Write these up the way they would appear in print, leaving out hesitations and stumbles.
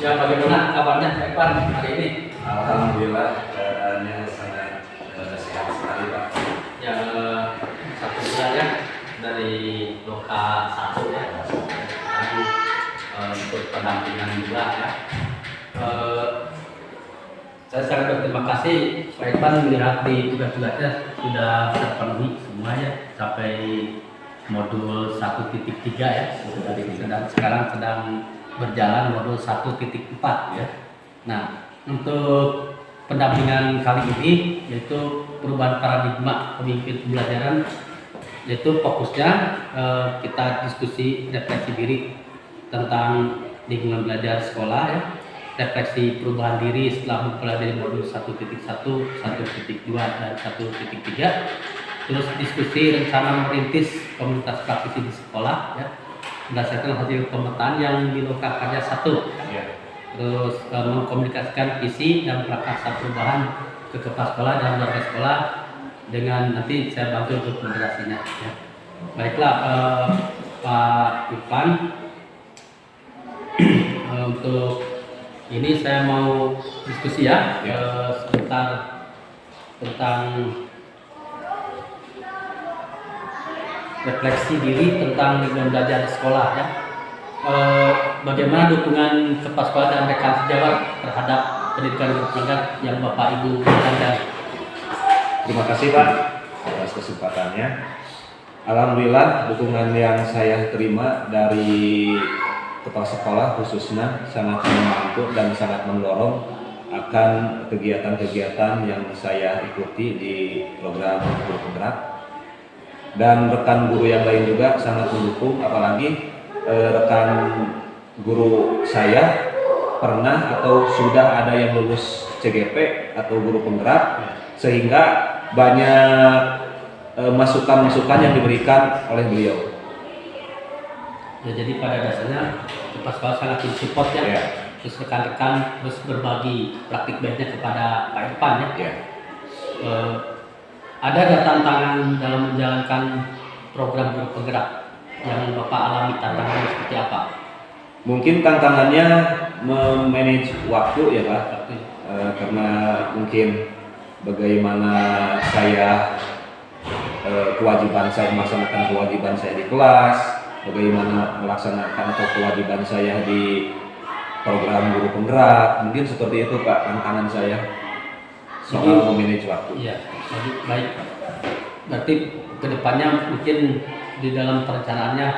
Ya, bagaimana kabarnya Pak Ipan hari ini? Alhamdulillah keadaannya sangat sehat sekali Pak. Ya, satu bulan ya dari Loka 1 ya. Tadi untuk pendampingan juga ya. Saya sangat berterima kasih Pak Ipan melihat di tugas-tugasnya sudah terpenuhi semuanya sampai modul 1.3 ya. Sekarang sedang berjalan modul 1.4 ya. Nah, untuk pendampingan kali ini yaitu perubahan paradigma pemimpin pembelajaran, yaitu fokusnya kita diskusi refleksi diri tentang lingkungan belajar sekolah ya, refleksi perubahan diri setelah mempelajari modul 1.1, 1.2 dan 1.3, terus diskusi rencana merintis komunitas praktisi di sekolah ya, berdasarkan hasil pemetaan yang di Loka Karya 1 ya. Terus mengkomunikasikan visi dan prakarsa perubahan ke kepala sekolah dan warga sekolah dengan nanti saya bantu untuk moderasinya ya. Baiklah Pak Ipan, untuk ini saya mau diskusi ya, sebentar tentang refleksi diri tentang lingkungan belajar di sekolah ya. Bagaimana dukungan kepala sekolah dan rekan sejawat terhadap pendidikan berpelanggan yang Bapak Ibu banggakan? Terima kasih Pak atas kesempatannya. Alhamdulillah dukungan yang saya terima dari kepala sekolah khususnya sangat membantu dan sangat mendorong akan kegiatan-kegiatan yang saya ikuti di program guru penggerak, dan rekan guru yang lain juga sangat mendukung, apalagi rekan guru saya pernah atau sudah ada yang lulus CGP atau guru penggerak, sehingga banyak masukan-masukan yang diberikan oleh beliau. Ya, jadi pada dasarnya kepala sekolah sangat mensupport ya. Terus rekan-rekan terus berbagi praktik baiknya kepada Pak Ipan ya. Ada nggak tantangan dalam menjalankan program guru penggerak yang Bapak alami, tantangannya seperti apa? Mungkin tantangannya memanage waktu ya Pak, karena mungkin bagaimana saya kewajiban saya melaksanakan kewajiban saya di kelas, bagaimana melaksanakan atau kewajiban saya di program guru penggerak, mungkin seperti itu Pak tantangan saya soal memanage waktu. Iya, baik. Berarti kedepannya mungkin di dalam perencanaannya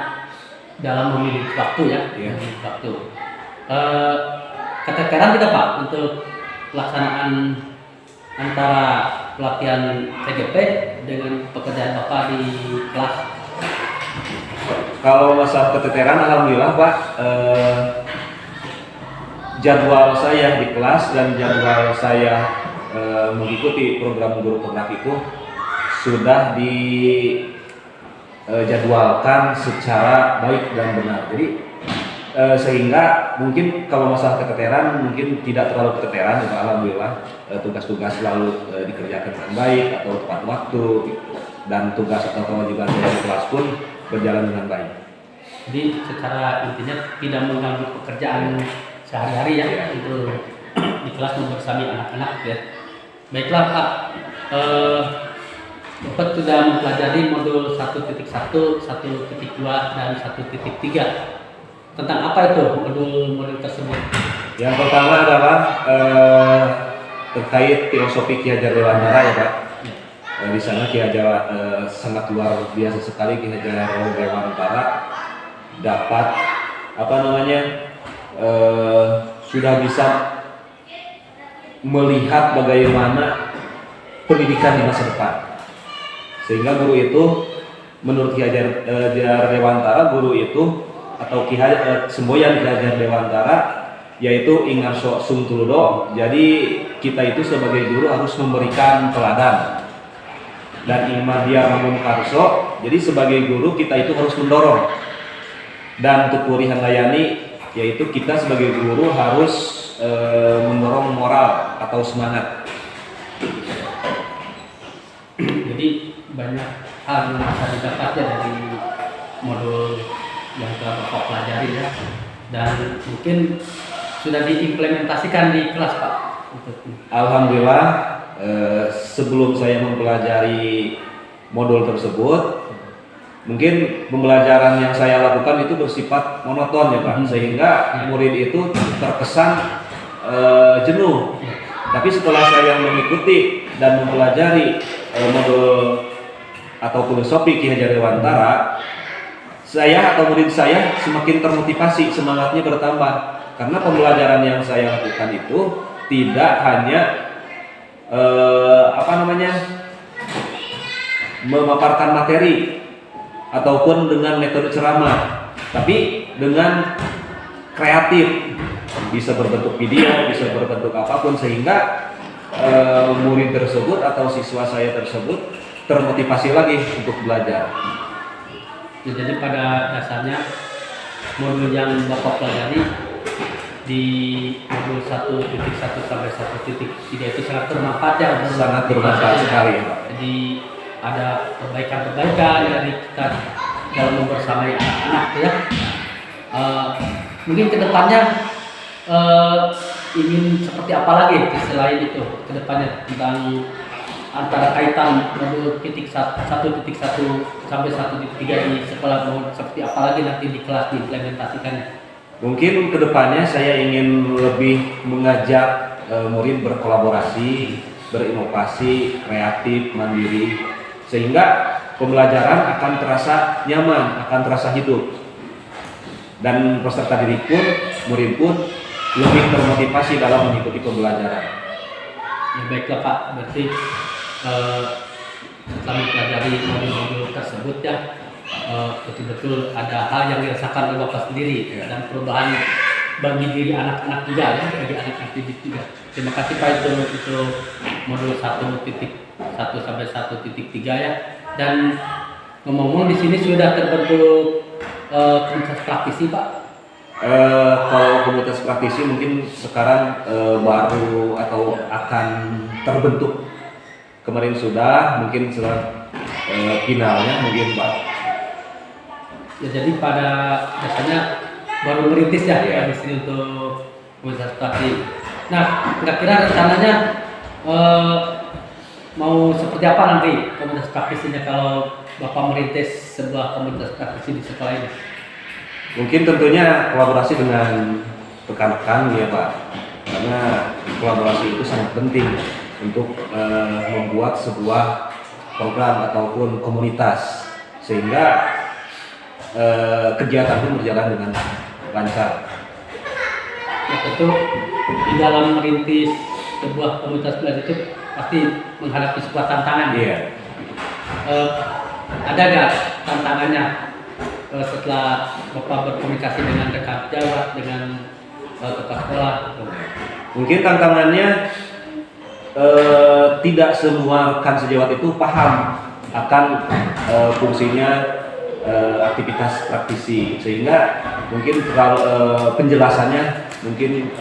dalam memilih waktu ya, memilih waktu. Keteteran tidak Pak untuk pelaksanaan antara pelatihan CGP dengan pekerjaan Bapak di kelas? Kalau masalah keteteran, alhamdulillah Pak, jadwal saya di kelas dan jadwal saya mengikuti program guru penggerak itu sudah dijadwalkan secara baik dan benar. Jadi sehingga mungkin kalau masalah keteteran mungkin tidak terlalu keteteran, ya, alhamdulillah tugas-tugas selalu dikerjakan dengan baik atau tepat waktu, dan tugas atau kewajiban saya di kelas pun berjalan dengan baik. Jadi secara intinya tidak mengganggu pekerjaan sehari-hari ya, untuk di kelas membersami anak-anak ya. Baiklah Pak, Bapak sudah mempelajari modul 1.1, 1.2 dan 1.3. Tentang apa itu modul-modul tersebut? Yang pertama adalah terkait filosofi Ki Hajar Dewantara ya Pak. Di sana Ki Hajar sangat luar biasa sekali. Ki Hajar Dewantara dapat sudah bisa melihat bagaimana pendidikan di masa depan, sehingga guru itu menurut Ki Hajar Dewantara, guru itu atau semboyan Ki Hajar Dewantara yaitu ingarso sung tuludo. Jadi kita itu sebagai guru harus memberikan teladan, dan imadia mamung karso. Jadi sebagai guru kita itu harus mendorong, dan tukuri handayani yaitu kita sebagai guru harus mendorong moral atau semangat. Jadi banyak hal yang bisa didapat ya dari modul yang telah Bapak pelajari ya, dan mungkin sudah diimplementasikan di kelas Pak? Alhamdulillah, sebelum saya mempelajari modul tersebut, mungkin pembelajaran yang saya lakukan itu bersifat monoton ya Pak, sehingga murid itu terkesan jenuh. Tapi setelah saya mengikuti dan mempelajari modul atau filosofi Ki Hajar Dewantara, saya atau murid saya semakin termotivasi, semangatnya bertambah. Karena pembelajaran yang saya lakukan itu tidak hanya memaparkan materi ataupun dengan metode ceramah, tapi dengan kreatif, bisa berbentuk video, bisa berbentuk apapun, sehingga murid tersebut atau siswa saya tersebut termotivasi lagi untuk belajar. Jadi pada dasarnya modul yang Bapak pelajari di modul 1.1 sampai 1.3 itu sangat bermanfaat ya. Sangat bermanfaat sekali ya Pak. Jadi ada perbaikan-perbaikan dari kita dalam membersamai anak-anak ya. Mungkin kedepannya ingin seperti apa lagi selain itu kedepannya tentang antara kaitan modul 1.1 sampai 1.3 di sekolah, mau seperti apa lagi nanti di kelas diimplementasikannya? Mungkin kedepannya saya ingin lebih mengajak murid berkolaborasi, berinovasi, kreatif, mandiri, sehingga pembelajaran akan terasa nyaman, akan terasa hidup, dan peserta didik pun, murid pun lebih termotivasi dalam mengikuti pembelajaran. Ya baiklah Pak, berarti setelah mempelajari modul-modul tersebut ya, betul-betul ada hal yang dirasakan oleh Bapak sendiri ya, dan perubahan bagi diri anak-anak juga ya, bagi anak-anak didik juga. Terima kasih Pak, itu modul 1.1 sampai 1.3 ya. Dan ngomong-ngomong, di sini sudah terbentuk komunitas praktisi Pak? Kalau komunitas praktisi mungkin sekarang baru atau akan terbentuk. Kemarin sudah, mungkin setelah finalnya mungkin Pak. Ya, jadi pada dasarnya baru merintis ya, di sini untuk komunitas praktisi. Nah, kira-kira rencananya mau seperti apa nanti komunitas praktisinya kalau Bapak merintis sebuah komunitas praktisi di sekolah ini? Mungkin tentunya kolaborasi dengan rekan-rekan ya Pak, karena kolaborasi itu sangat penting untuk membuat sebuah program ataupun komunitas, sehingga kegiatan pun berjalan dengan lancar. Ya tentu di dalam merintis sebuah komunitas belajar itu pasti menghadapi sebuah tantangan. Iya. Ada nggak tantangannya setelah Bapak berkomunikasi dengan rekan sejawat, dengan kepala sekolah? Mungkin tantangannya tidak semua rekan sejawat itu paham akan fungsinya aktivitas praktisi, sehingga mungkin penjelasannya mungkin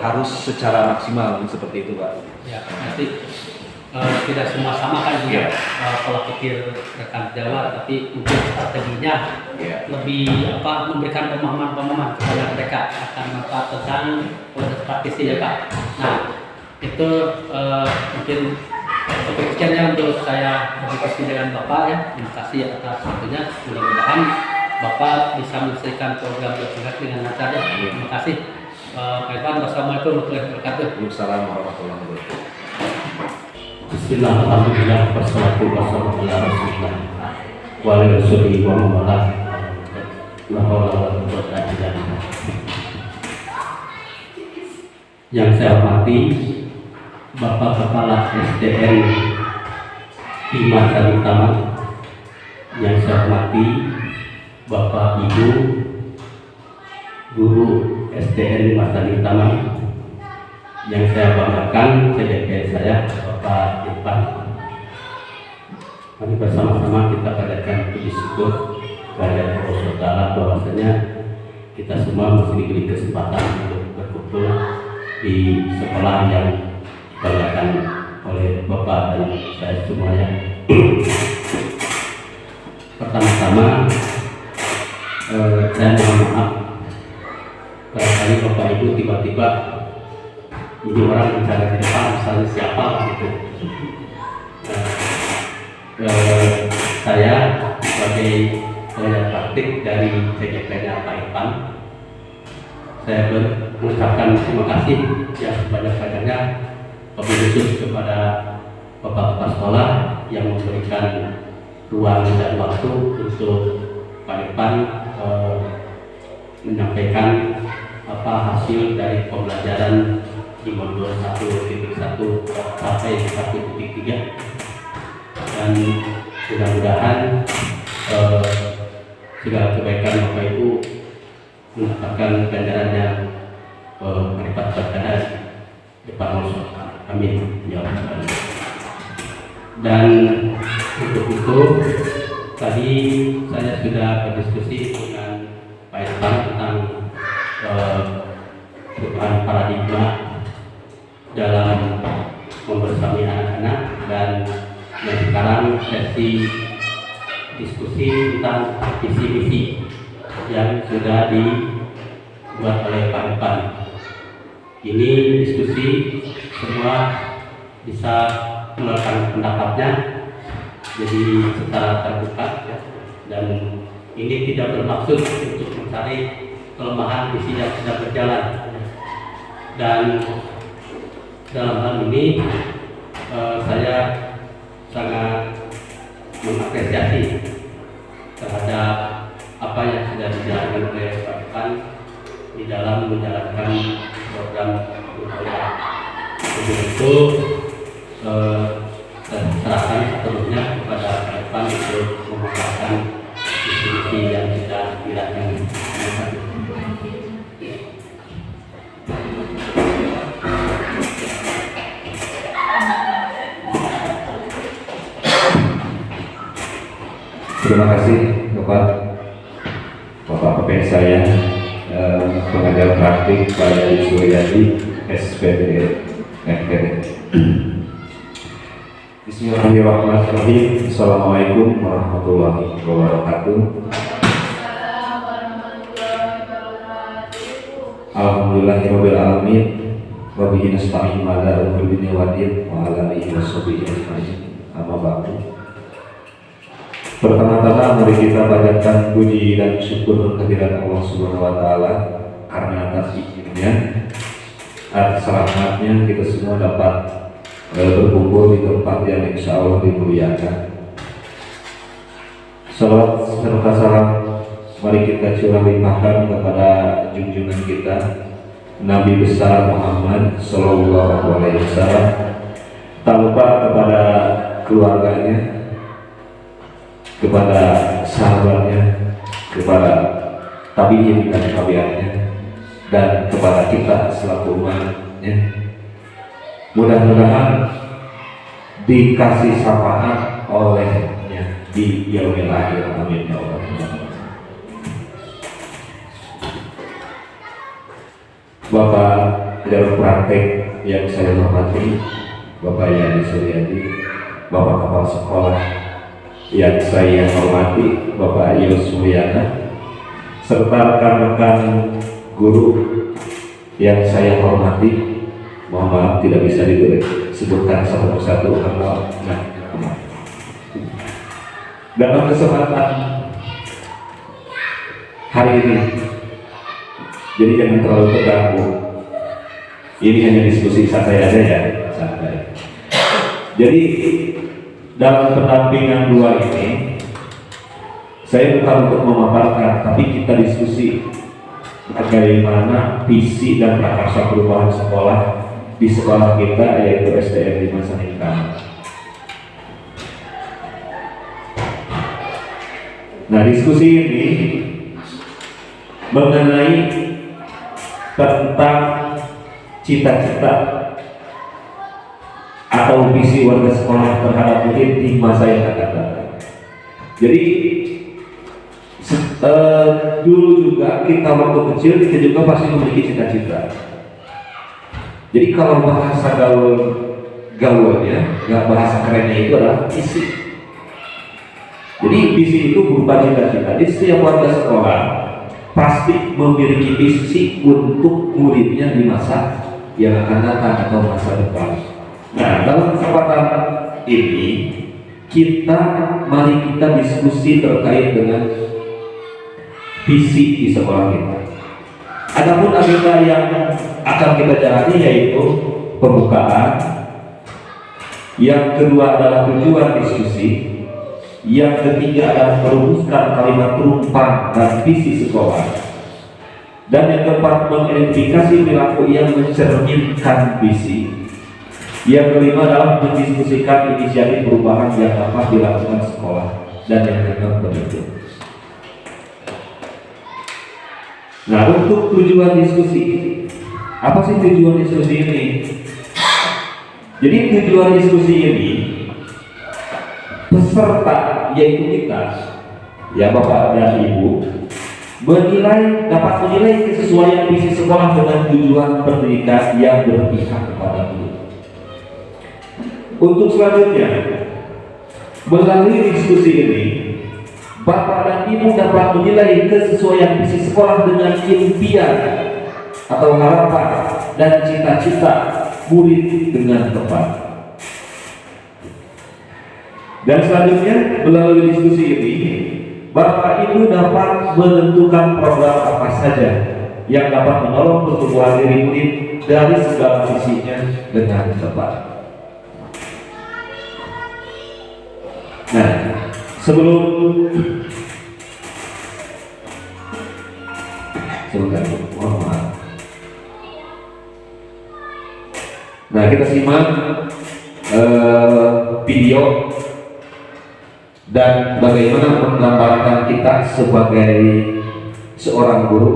harus secara maksimal seperti itu Pak. Ya, nanti tidak semua sama kan juga pola pikir rekan sejawat, tapi mungkin strateginya lebih memberikan pemahaman kepada mereka akan manfaat tentang proses praktisi ya Pak. Nah itu mungkin sekiannya untuk saya berdiskusi dengan Bapak ya. Terima kasih atas waktunya. Mudah-mudahan Bapak bisa menyelesaikan program tersebut dengan lancar ya. Terima kasih. Pak Irfan, wassalamualaikum warahmatullahi wabarakatuh. Waalaikumsalam warahmatullahi wabarakatuh. Bismillah, alhamdulillah, wassalatu wassalamu ala rasulillah wa ala rasulihi wa mawalah. La haula wa la quwwata illa billah. Yang saya hormati Bapak Kepala SDN Ima Sarutama, yang saya hormati Bapak Ibu Guru SDN Ima Sarutama, yang saya banggakan PDP saya Bapak Irfan. Mari bersama-sama kita panjatkan puji syukur kepada Allah Taala bahwasanya kita semua masih diberi kesempatan untuk berkumpul di sekolah yang dibanggakan oleh Bapak dan saya semuanya. Pertama-tama saya mohon maaf barangkali Bapak Ibu tiba-tiba ini orang bicara di depan misalnya siapa gitu. Saya sebagai tenaga praktik dari CGP-nya Pak Irfan, saya mengucapkan terima kasih yang sebanyak-banyaknya, lebih khusus kepada Bapak-Bapak sekolah yang memberikan ruang dan waktu untuk Pak Irfan menyampaikan apa hasil dari pembelajaran di modul 1.1 sampai 1.3, dan mudah-mudahan segala kebaikan Bapak Ibu mendapatkan ganjaran yang berlipat ganda depan Allah. Amin ya Allah. Dan untuk itu tadi saya sudah berdiskusi dengan Pak Irfan tentang perubahan paradigma dalam membersami anak-anak, dan sekarang sesi diskusi tentang visi misi yang sudah dibuat oleh Pak Irfan. Ini diskusi semua bisa mengeluarkan pendapatnya, jadi secara terbuka ya. Dan ini tidak bermaksud untuk mencari kelemahan visi yang sudah berjalan. Dan dalam hal ini saya sangat mengapresiasi terhadap apa yang sudah dijalankan oleh Pak Irfan di dalam menjalankan program upaya. Untuk itu saya serahkan sepenuhnya kepada Pak Irfan untuk mengembangkan visi yang sudah dilakukan. Terima kasih Bapak PPN saya, pengajar praktik Pak Yadi Suryadi, SPD FKD. Bismillahirrahmanirrahim. Assalamualaikum warahmatullahi wabarakatuh. Alhamdulillahirabbil alamin. Wa bihi nasta'in ala umuri dunya waddin wa ala alihi washabihi ajmain. Amma ba'du. Pertama-tama mari kita panjatkan puji dan syukur kehadirat Allah Subhanahu wa taala karena atas izinnya, atas rahmatnya kita semua dapat berkumpul di tempat yang insya Allah dimuliakan. Salawat serta salam mari kita curah limpahkan kepada junjungan kita Nabi besar Muhammad Sallallahu Alaihi Wasallam, tak lupa kepada keluarganya, kepada sahabatnya, kepada tabi'in dan tabi'atnya, dan kepada kita selaku umatnya. Mudah-mudahan dikasih syafaat olehnya di yaumil akhir. Amin ya Allah. Bapak dalam praktek yang saya hormati, Bapak Yadi Suryadi, Bapak kepala sekolah yang saya hormati, Bapak Yus Mulyana, serta rekan-rekan guru yang saya hormati. Mohon maaf tidak bisa disebutkan satu persatu karena dalam kesempatan hari ini, jadi jangan terlalu terganggu. Ini hanya diskusi santai aja ya, santai. Jadi dalam pendampingan dua ini, saya bukan untuk memaparkan, tapi kita diskusi bagaimana visi dan prakarsa perubahan sekolah di sekolah kita, yaitu SDN 5 Saningkan. Nah, diskusi ini mengenai tentang cita-cita atau visi warga sekolah terhadap murid di masa yang akan datang. Jadi dulu juga kita waktu kecil kita juga pasti memiliki cita-cita. Jadi kalau bahasa gaulnya, nggak bahasa kerennya itu adalah visi. Jadi visi itu berupa cita-cita. Jadi setiap warga sekolah pasti memiliki visi untuk muridnya di masa yang akan datang atau masa depan. Nah, dalam kesempatan ini mari kita diskusi terkait dengan visi di sekolah kita. Adapun agenda yang akan kita jalani yaitu pembukaan, yang kedua adalah tujuan diskusi, yang ketiga adalah merumuskan kalimat perumpamaan dan visi sekolah, dan yang keempat mengidentifikasi perilaku yang mencerminkan visi. Yang kelima adalah mendiskusikan inisiatif perubahan yang dapat dilakukan sekolah, dan yang keenam penutup. Nah, untuk tujuan diskusi, apa sih tujuan diskusi ini? Jadi tujuan diskusi ini, peserta yaitu kita, ya Bapak dan Ibu, dapat menilai kesesuaian visi sekolah dengan tujuan pendidikan yang berpihak kepada murid. Untuk selanjutnya, melalui diskusi ini, Bapak dan Ibu dapat menilai kesesuaian visi sekolah dengan impian atau harapan dan cita-cita murid dengan tepat. Dan selanjutnya, melalui diskusi ini, Bapak Ibu dapat menentukan program apa saja yang dapat menolong pertumbuhan diri murid dari segala sisinya dengan tepat. Nah, Nah, kita simak video dan bagaimana menggambarkan kita sebagai seorang guru.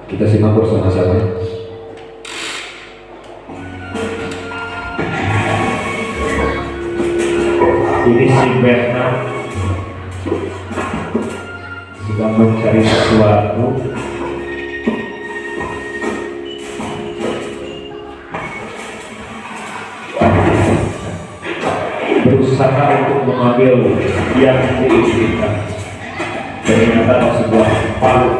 Kita simak bersama-sama. Ini si Bernard sedang mencari sesuatu. Berusaha untuk mengambil yang diinginkan. Ternyata sebuah palu.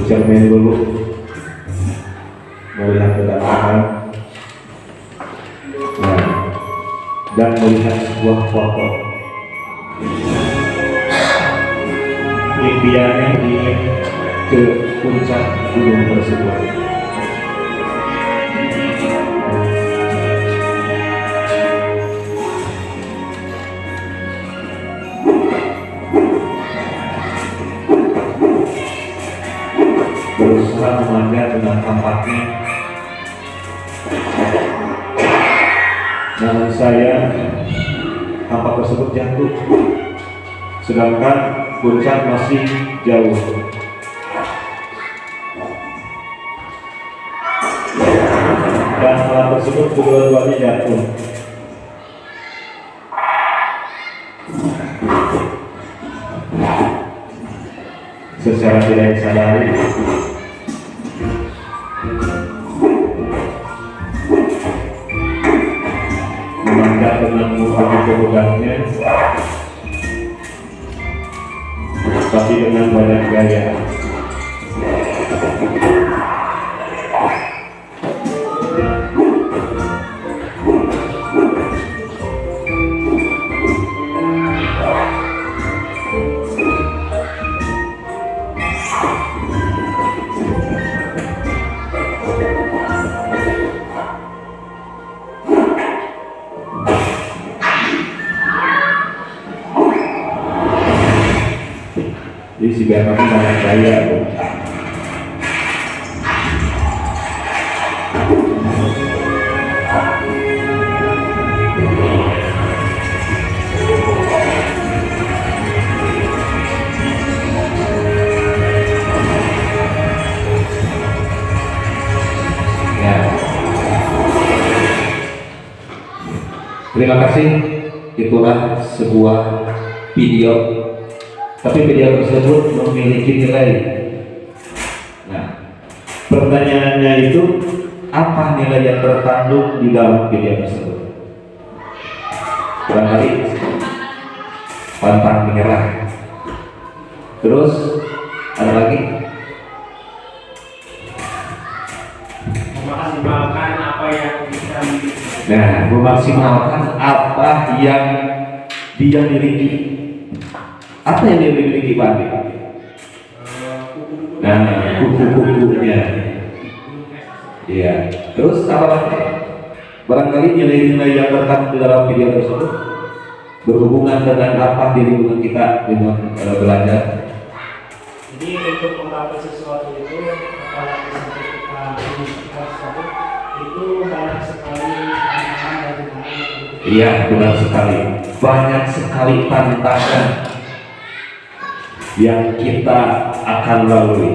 Cermin dulu, melihat kedatangan, dan melihat sebuah foto. Impiannya ingin ke puncak gunung tersebut. Berusaha memanjat dengan tampaknya, namun saya tampak tersebut jatuh, sedangkan puncak masih jauh. Dan hal tersebut kedua-duanya jatuh. Secara tidak disadari, memanjat dengan muka pedangnya, tapi dengan banyak gaya. Jadi si Bernard banyak gaya. Terima kasih. Itulah sebuah video, tapi video tersebut memiliki nilai. Nah, pertanyaannya itu, apa nilai yang terkandung di dalam video tersebut? Barangkali pantang menyerah. Terus ada lagi? Memaksimalkan apa yang bisa Nah, memaksimalkan apa yang dia miliki. Apa yang dia miliki, Pak Andi? Nah, kuku-kukunya. Iya. Terus apa lagi? Barangkali nilai-nilai yang terkandung di dalam video tersebut berhubungan dengan apa di lingkungan kita dengan belajar. Jadi untuk menggapai sesuatu itu, apalagi sampai kita menginginkan sesuatu, itu banyak sekali tantangan dan rintangan. Iya, benar sekali. Banyak sekali tantangan yang kita akan lalui.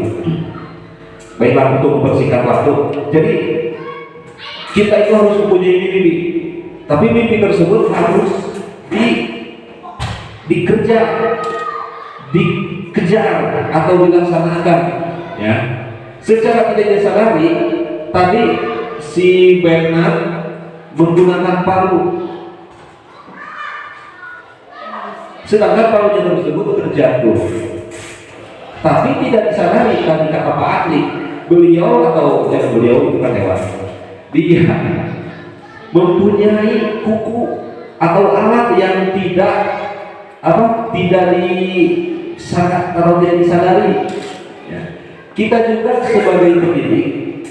Baiklah, untuk mempersingkat waktu. Jadi kita itu harus mempunyai mimpi, tapi mimpi tersebut harus dikejar atau dilaksanakan. Ya, secara tidak disadari tadi si Bernard menggunakan palu, sedangkan palunya tersebut terjatuh. Tapi tidak disadari tadi kata Pak Adli, beliau itu kan hewan. Dia mempunyai kuku atau alat yang tidak disadari. Ya. Kita juga sebagai pendidik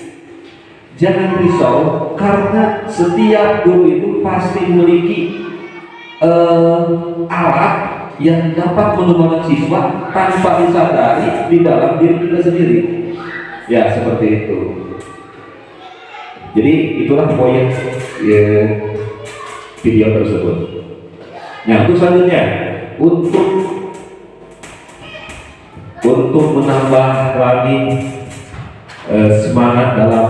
jangan risau, karena setiap guru itu pasti memiliki alat yang dapat mengembangkan siswa tanpa disadari di dalam diri kita sendiri. Ya, seperti itu. Jadi itulah poin video tersebut. Nah, untuk selanjutnya, untuk menambah lagi semangat dalam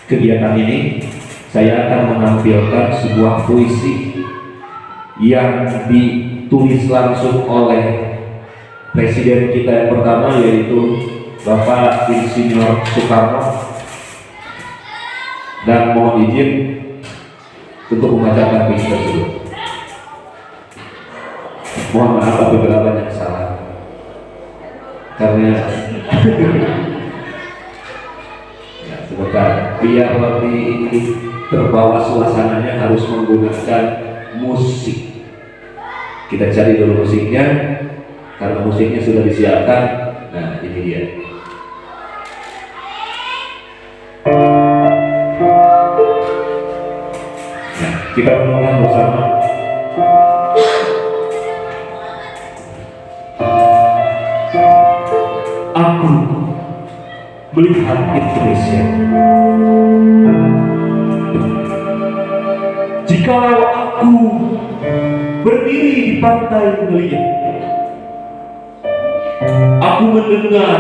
kegiatan ini, saya akan menampilkan sebuah puisi yang ditulis langsung oleh presiden kita yang pertama, yaitu Bapak Insinyur Soekarno. Dan mohon izin untuk membacakan puisi tersebut. Mohon maaf apabila banyak salah, karena ya, sebentar, biar lebih terbawa suasananya harus menggunakan musik. Kita cari dulu musiknya, karena musiknya sudah disiapkan. Nah, ini dia. Kita renungkan bersama. Aku melihat Indonesia. Jikalau aku berdiri di pantai ngeliat, aku mendengar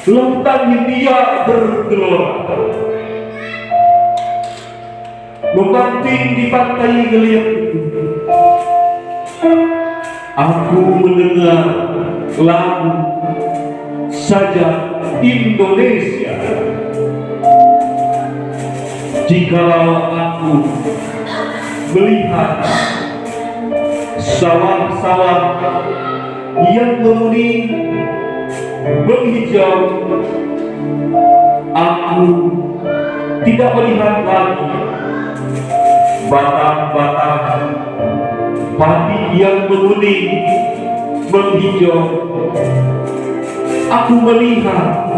lautan Hindia bergelora, membanting di pantai ngeliat. Aku mendengar lagu sajak Indonesia. Jikalau aku melihat sawah-sawah yang menguning menghijau, aku tidak melihat lagi batang-batang padi yang menguning menghijau. Aku melihat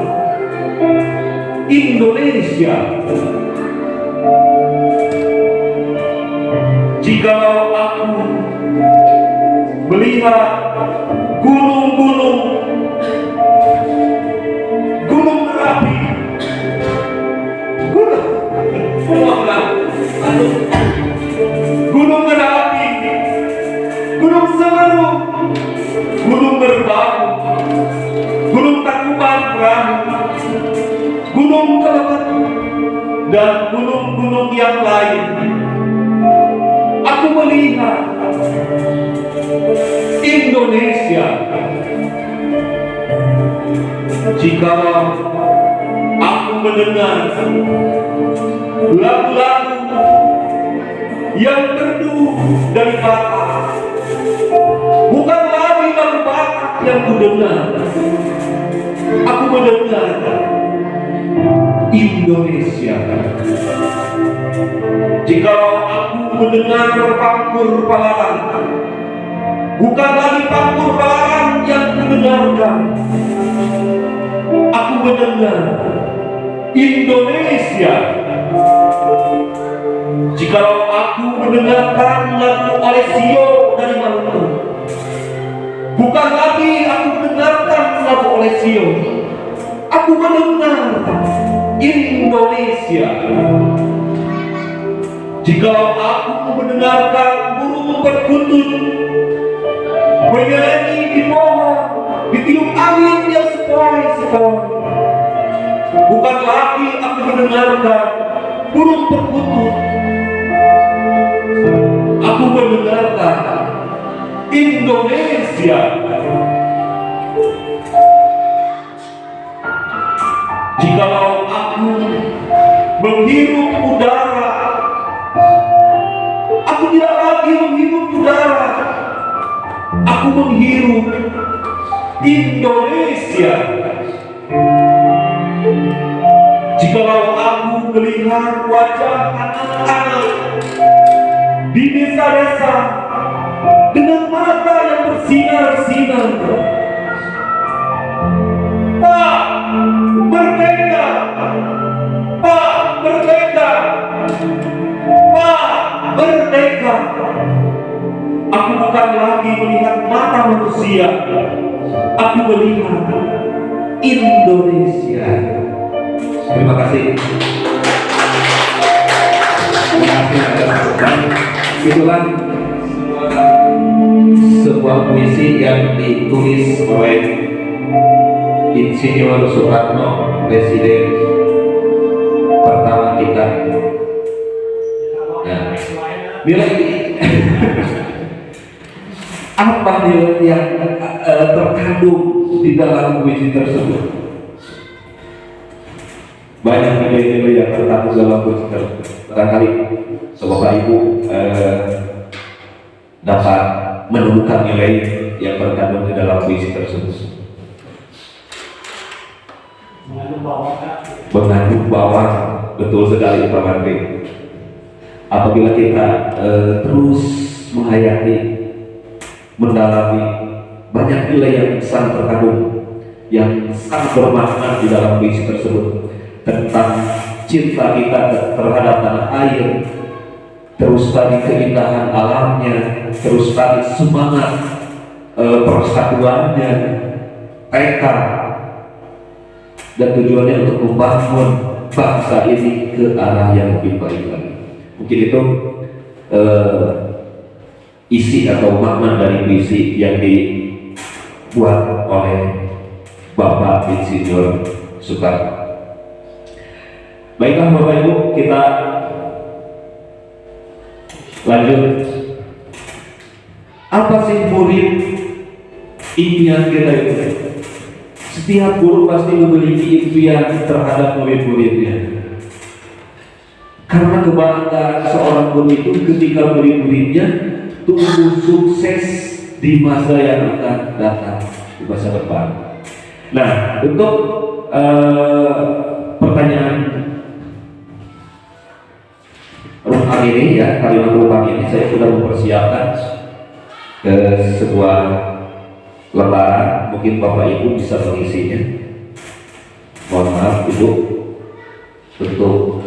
Indonesia. Jikalau aku melihat gunung-gunung, gunung berapi, gunung berapi, gunung Semeru, gunung Merbabu, gunung Tangkuban Perahu, gunung Kelebet, dan gunung-gunung yang lain, Aku melihat Indonesia. Jika aku mendengar lagu-lagu yang merdu dari Batak, bukan lagi lagu Batak yang kudengar. Aku mendengar Indonesia. Jika aku mendengar Pangkur Palaran, bukan lagi Pangkur Palaran yang kudengarkan. Aku mendengar Indonesia. Jikalau aku mendengarkan lagu Alessio dari Maluku, bukan lagi aku mendengarkan lagu Alessio, aku mendengar Indonesia. Jikalau aku mendengarkan burung perkutut menyanyi di pohon, ditiup angin yang sepoi-sepoi, bukan lagi aku mendengarkan burung perkutut, aku mendengarkan Indonesia. Jikalau aku menghirup udara, aku tidak lagi menghirup udara, aku menghirup Indonesia. Jikalau aku melihat wajah anak-anak di desa-desa dengan mata yang bersinar-sinar, Pak merdeka, Pak merdeka, Pak merdeka, aku bukan lagi melihat mata manusia, aku melihat Indonesia. Terima kasih. Terima kasih. Itulah sebuah puisi yang ditulis oleh Insinyur Soekarno, Presiden pertama kita. Ya. Nilai apa nilai yang terkandung di dalam puisi tersebut? Banyak nilai-nilai yang terkandung dalam puisi tersebut. Barangkali Bapak Ibu dapat menemukan nilai yang terkandung di dalam puisi tersebut. Mengandung bawang, betul sekali Pak Menteri. Apabila kita terus menghayati, mendalami banyak nilai yang sangat terkandung, yang sangat bermakna di dalam puisi tersebut, tentang cinta kita terhadap tanah air, terus tadi keindahan alamnya, terus tadi semangat persatuannya, tekad dan tujuannya untuk membangun bangsa ini ke arah yang lebih baik lagi. Mungkin itu isi atau makna dari puisi yang dibuat oleh Bapak Insinyur Soekarno. Baiklah Bapak Ibu, kita lanjut. Apa sih murid impian kita itu? Setiap guru pasti memiliki impian terhadap murid-muridnya. Karena kebanggaan seorang guru itu ketika murid-muridnya tumbuh sukses di masa yang akan datang, di masa depan. Nah, untuk pertanyaan rumah ini ya, kalimat rumah ini saya sudah mempersiapkan sebuah lembaran, mungkin Bapak Ibu bisa mengisinya. Mohon maaf Ibu untuk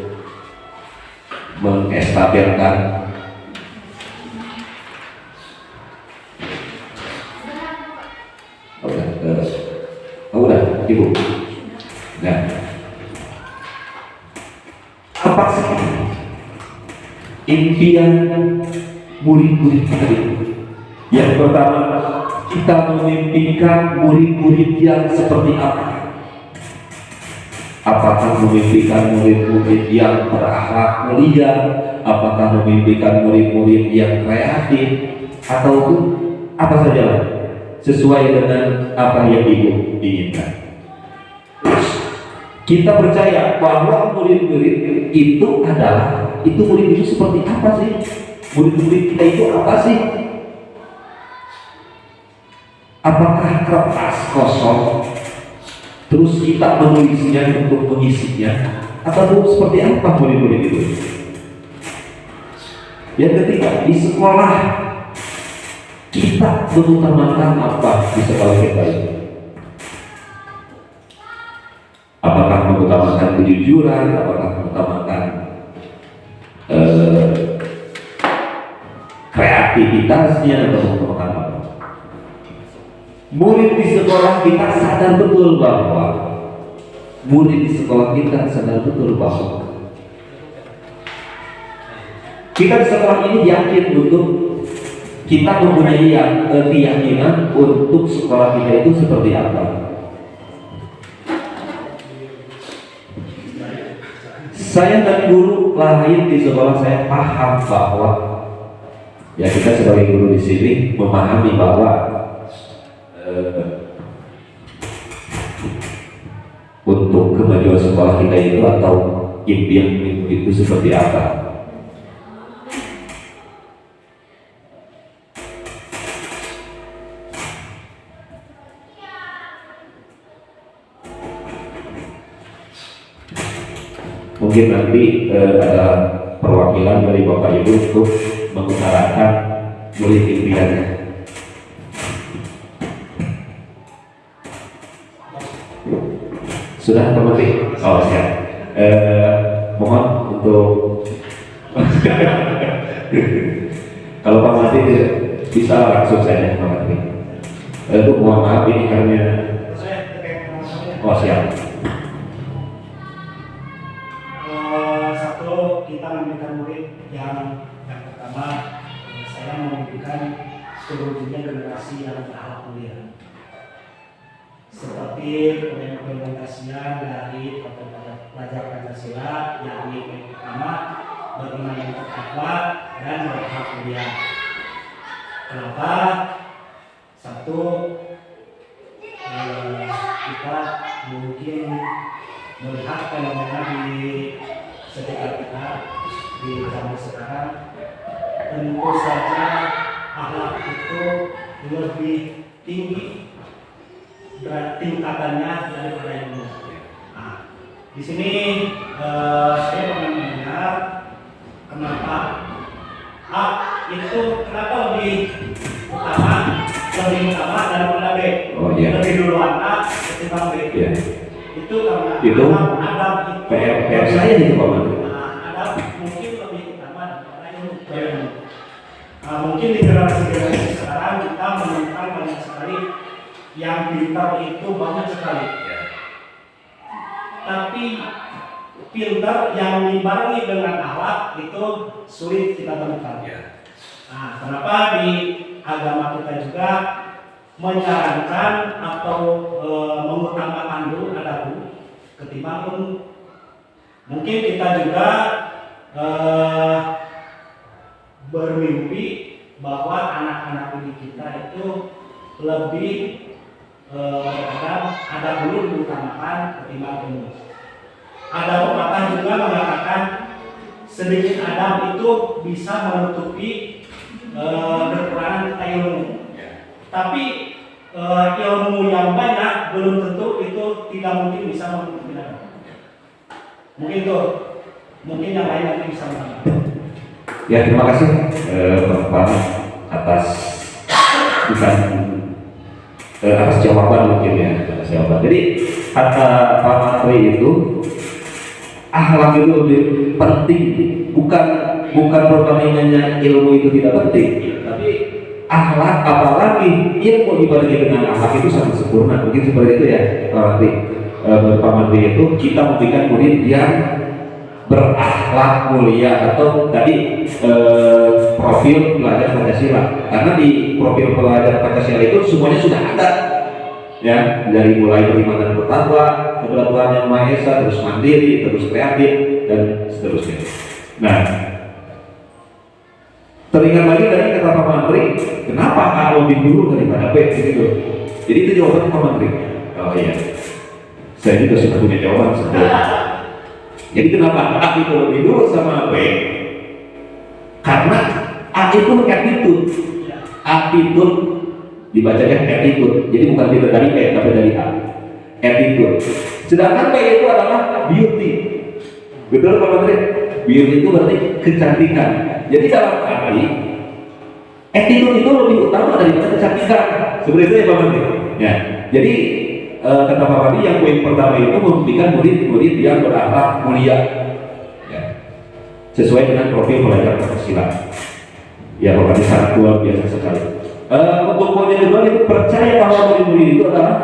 mengestabilkan udah Ibu. Nah, apa sih impian murid-murid kita itu? Yang pertama, kita memimpikan murid-murid yang seperti apa? Apakah memimpikan murid-murid yang berakhlak mulia, apakah memimpikan murid-murid yang kreatif, atau apa saja sesuai dengan apa yang ibu inginkan. Kita percaya bahwa murid-murid itu murid itu seperti apa sih? Murid-murid kita itu apa sih? Apakah kertas kosong terus kita menulisnya untuk mengisinya, atau seperti apa murid-murid itu? Yang ketiga, di sekolah kita mengutamakan apa di sekolah kita ini? Apakah mengutamakan kejujuran, apakah mengutamakan kreativitasnya, atau mengutamakan apa? Murid di sekolah kita sadar betul bahwa kita di sekolah ini yakin untuk kita mempunyai keyakinan untuk sekolah kita itu seperti apa. Saya dan guru lain di sekolah saya paham bahwa ya kita sebagai guru di sini memahami bahwa untuk kemajuan sekolah kita itu atau impian itu seperti apa. Mungkin nanti ada perwakilan dari Bapak Ibu untuk mengutarakan murid impiannya. Sudah Pak Menteri? Oh siap. Mohon untuk kalau Pak Menteri bisa langsung saja Pak Menteri. Untuk mohon maaf ini karena oh siap. Kita memberikan murid yang pertama, saya memberikan terwujudnya generasi yang berakhlak mulia, seperti implementasian dari pelajar Pancasila, yakni yang pertama bagaimana bertakwa dan berakhlak mulia. Kenapa? Satu, kita mungkin melihat fenomena di sekitar kita di zaman sekarang, tentu saja akhlak itu lebih tinggi tingkatannya daripada ilmu. Nah, di sini saya pernah mendengar kenapa itu kenapa lebih utama daripada B. Lebih duluan A ketimbang B. Yeah. Itu karena adab itu PR saya itu Pak Menteri. Adab mungkin lebih utama daripada ilmu. Mungkin di generasi sekarang kita menemukan banyak sekali yang pintar itu banyak sekali. Tapi pintar yang dibarengi dengan akhlak itu sulit kita temukan. Nah, kenapa di agama kita juga menyarankan atau mengutamakan dulu adab ketimbang ilmu. Mungkin kita juga bermimpi bahwa anak-anak didik kita itu lebih adab dulu diutamakan ketimbang ilmu. Ada pepatah juga mengatakan sedikit adab itu bisa menutupi kekurangan kita ilmu. Tapi ilmu yang banyak belum tentu itu tidak mungkin bisa menutupi adab. Mungkin itu, mungkin yang lain nanti bisa menambah. Ya terima kasih Bapak atas atas jawaban mungkin ya atas jawaban. Jadi kata Pak Menteri itu akhlak itu lebih penting, bukan perbandingannya ilmu itu tidak penting, tapi akhlak apalagi ilmu dibanding dengan akhlak itu sangat sempurna. Mungkin seperti itu ya Pak Menteri itu kita memberikan murid yang berakhlak mulia atau tadi profil pelajar Pancasila, karena di profil pelajar Pancasila itu semuanya sudah ada ya, dari mulai beriman dan bertakwa kepada Tuhan Yang Maha Esa, terus mandiri, terus kreatif, dan seterusnya. Nah, teringat lagi dari kata Pak Menteri, kenapa A lebih dulu daripada B gitu. Jadi itu jawabannya Pak Menteri. Oh iya, saya juga sudah punya jawaban sebenarnya. Jadi kenapa A itu lebih dulu sama B? Karena A itu attitude, attitude dibacanya attitude. Jadi bukan tidak dari E tapi dari A, attitude. Sedangkan B itu adalah beauty. Betul Pak Menteri? Beauty itu berarti kecantikan. Jadi dalam arti attitude itu lebih utama daripada kecantikan. Seperti itu ya Pak Menteri. Ya. Jadi kata Pak Menteri yang poin pertama itu memberikan murid-murid yang berakhlak mulia, ya, sesuai dengan profil pelajar Pancasila. Ya Pak Menteri sangat luar biasa sekali. Untuk poin yang kedua itu percaya bahwa murid-murid itu adalah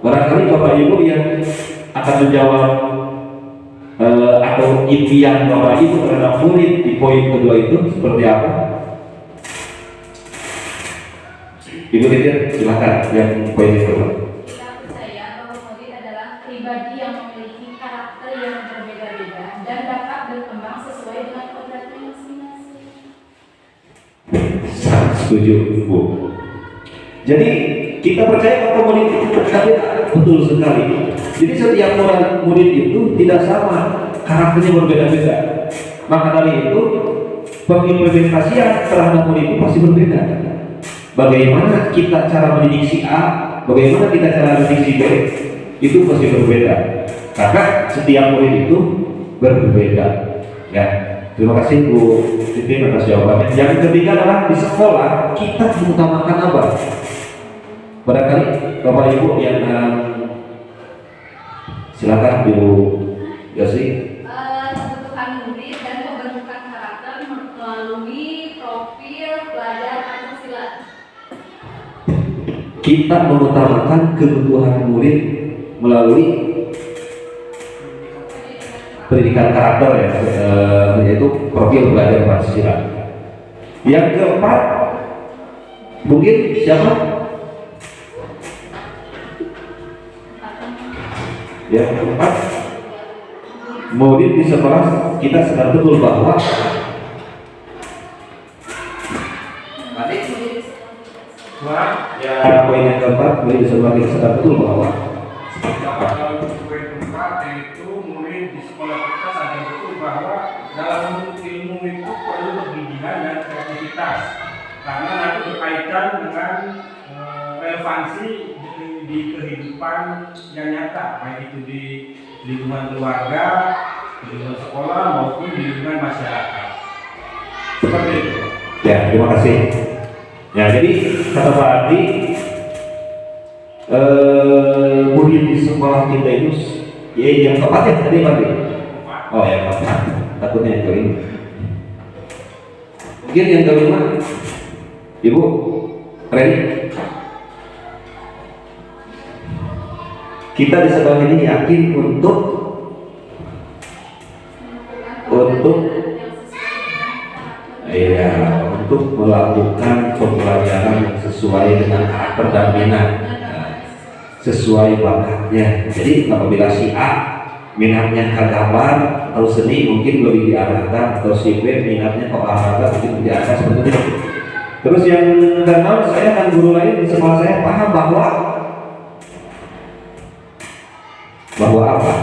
barangkali Bapak Ibu yang akan menjawab atau impian Bapak Ibu terhadap murid di poin kedua itu seperti apa? Ibu Titir, silakan yang poin kedua. Kita percaya bahwa murid adalah pribadi yang memiliki karakter yang berbeda-beda dan dapat berkembang sesuai dengan kodratnya masing-masing. Sangat setuju, Bu. Jadi kita percaya bahwa murid itu betul sekali. Jadi setiap murid itu tidak sama, karakternya berbeda-beda. Maka dari itu pengimplementasian terhadap murid itu pasti berbeda. Bagaimana kita cara mendidik si A, bagaimana kita cara mendidik si B, itu pasti berbeda. Karena setiap murid itu berbeda. Ya, terima kasih Bu Titi atas jawabannya. Yang ketiga adalah di sekolah kita mengutamakan apa? Barangkali Bapak Ibu yang silakan Bu Yosi. Kebutuhan murid dan pembentukan karakter melalui profil pelajar Pancasila. Kita mengutamakan kebutuhan murid melalui pendidikan karakter ya, yaitu profil pelajar Pancasila. Yang keempat, mungkin siapa? Yang keempat, murid di sekolah kita sadar betul bahwa ya, poin yang keempat, murid di sekolah kita sadar betul bahwa poin keempat yaitu murid di sekolah kita sadar betul bahwa dalam menuntut ilmu itu perlu kegigihan dan kreativitas karena nanti berkaitan dengan relevansi di kehidupan yang nyata, baik itu di lingkungan keluarga, di lingkungan sekolah maupun di lingkungan masyarakat. Seperti itu. ya, terima kasih. Ya, jadi kata Pak Adi, murid di sekolah kita itu, ya yang keempat ya tadi Pak Adi. Oh ya, keempat. Takutnya yang kelima. Mungkin yang kelima, Ibu, ready? Kita di sekolah ini yakin untuk iya, untuk melakukan pembelajaran yang sesuai dengan karakter dan minat, sesuai bakatnya. Jadi apabila si A minatnya ke gambar atau seni mungkin lebih diarahkan, atau si B minatnya ke olahraga mungkin diarahkan seperti itu. Terus yang keenam, saya dan guru lain di sekolah saya paham bahwa apa?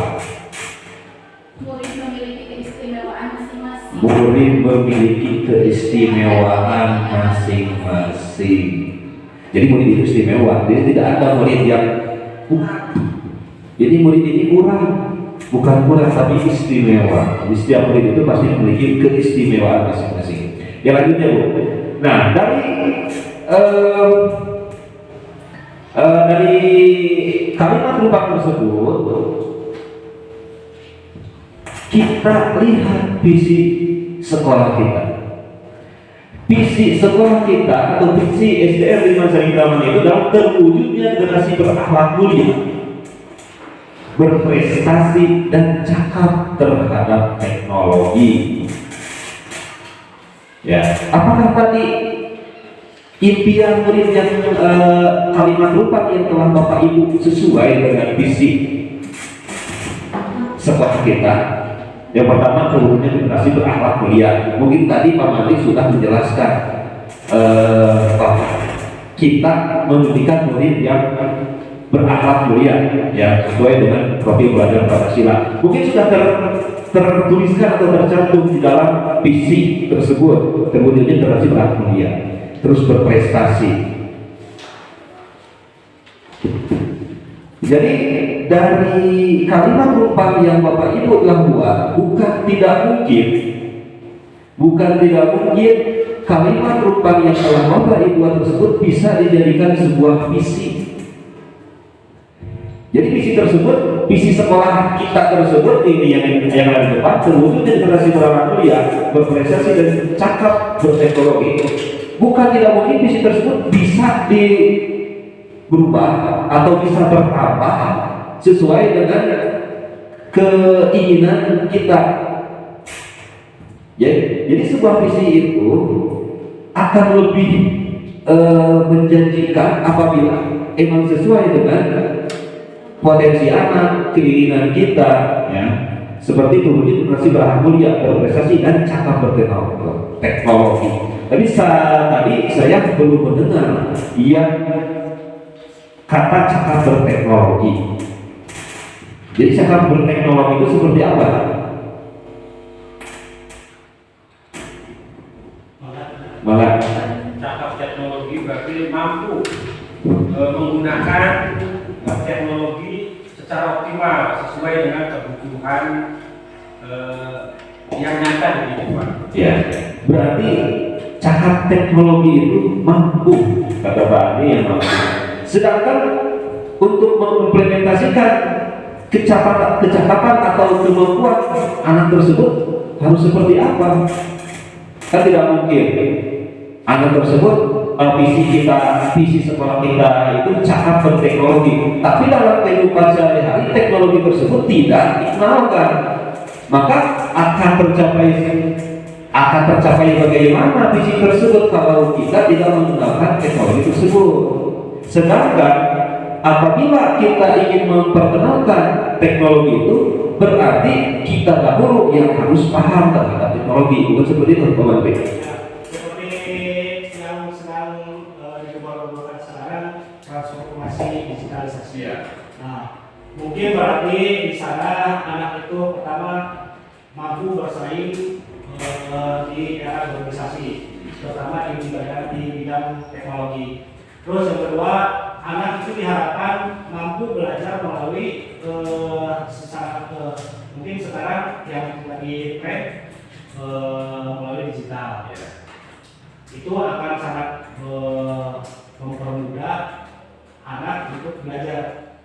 Murid memiliki keistimewaan masing-masing. Murid memiliki keistimewaan masing-masing. Jadi murid itu istimewa. Jadi tidak ada murid yang jadi murid ini bukan kurang tapi istimewa. Jadi setiap murid itu pasti memiliki keistimewaan masing-masing. Yang lanjutnya Bu. Nah dari kalimat rupa tersebut kita lihat visi sekolah kita. Visi sekolah kita atau visi SDR di masa idaman itu adalah terwujudnya generasi berakhlak mulia, berprestasi dan cakap terhadap teknologi. Ya, apakah tadi impian murid yang kalimat rupa yang telah Bapak Ibu sesuai dengan visi sekolah kita. Yang pertama, keluarnya generasi berakhlak mulia. Mungkin tadi Pak Mandi sudah menjelaskan bahwa kita mendidik murid yang berakhlak mulia, ya sesuai dengan profil belajar Pancasila. Mungkin sudah tertuliskan atau tercantum di dalam visi tersebut. Kemudian generasi berakhlak mulia, terus berprestasi. Jadi dari kalimat rupa yang Bapak Ibu telah buat, bukan tidak mungkin kalimat rupa yang telah Bapak Ibu buat tersebut bisa dijadikan sebuah visi. Jadi visi tersebut, visi sekolah kita tersebut ini yang ada di depan, terwujud generasi berakhlak mulia, berprestasi dan cakap berteknologi. Bukan tidak mungkin visi tersebut bisa berubah atau bisa bertambah sesuai dengan keinginan kita. Jadi sebuah visi itu akan lebih menjanjikan apabila emang sesuai dengan potensi anak, keinginan kita, ya. Seperti kemudian generasi berakhlak mulia, berprestasi dan cakap berteknologi. Tapi tadi saya belum mendengar yang kata cakap berteknologi. Jadi cakap berteknologi itu seperti apa? Malah Cakap teknologi berarti mampu menggunakan teknologi secara optimal sesuai dengan kebutuhan yang nyata di kehidupan. ya, berarti cakap teknologi itu mampu, kata Pak Andi yang mampu. Sedangkan untuk mengimplementasikan kecakapan atau kemampuan anak tersebut harus seperti apa? Kan tidak mungkin anak tersebut visi sekolah kita itu cakap berteknologi, tapi dalam kehidupan sehari-hari teknologi tersebut tidak dikenalkan. Maka akan tercapai bagaimana visi tersebut kalau kita tidak menggunakan teknologi tersebut. Sedangkan apabila kita ingin memperkenalkan teknologi itu, berarti kita dahulu yang harus paham terhadap teknologi. Bukan seperti itu, Pak Mandi. Seperti yang sedang dicoba sekarang, transformasi digitalisasi. Nah, mungkin berarti di sana anak itu pertama mampu bersaing di era globalisasi, terutama di bidang teknologi. Terus yang kedua, anak itu diharapkan mampu belajar melalui mungkin sekarang yang lagi tren melalui digital. Itu akan sangat mempermudah anak untuk belajar.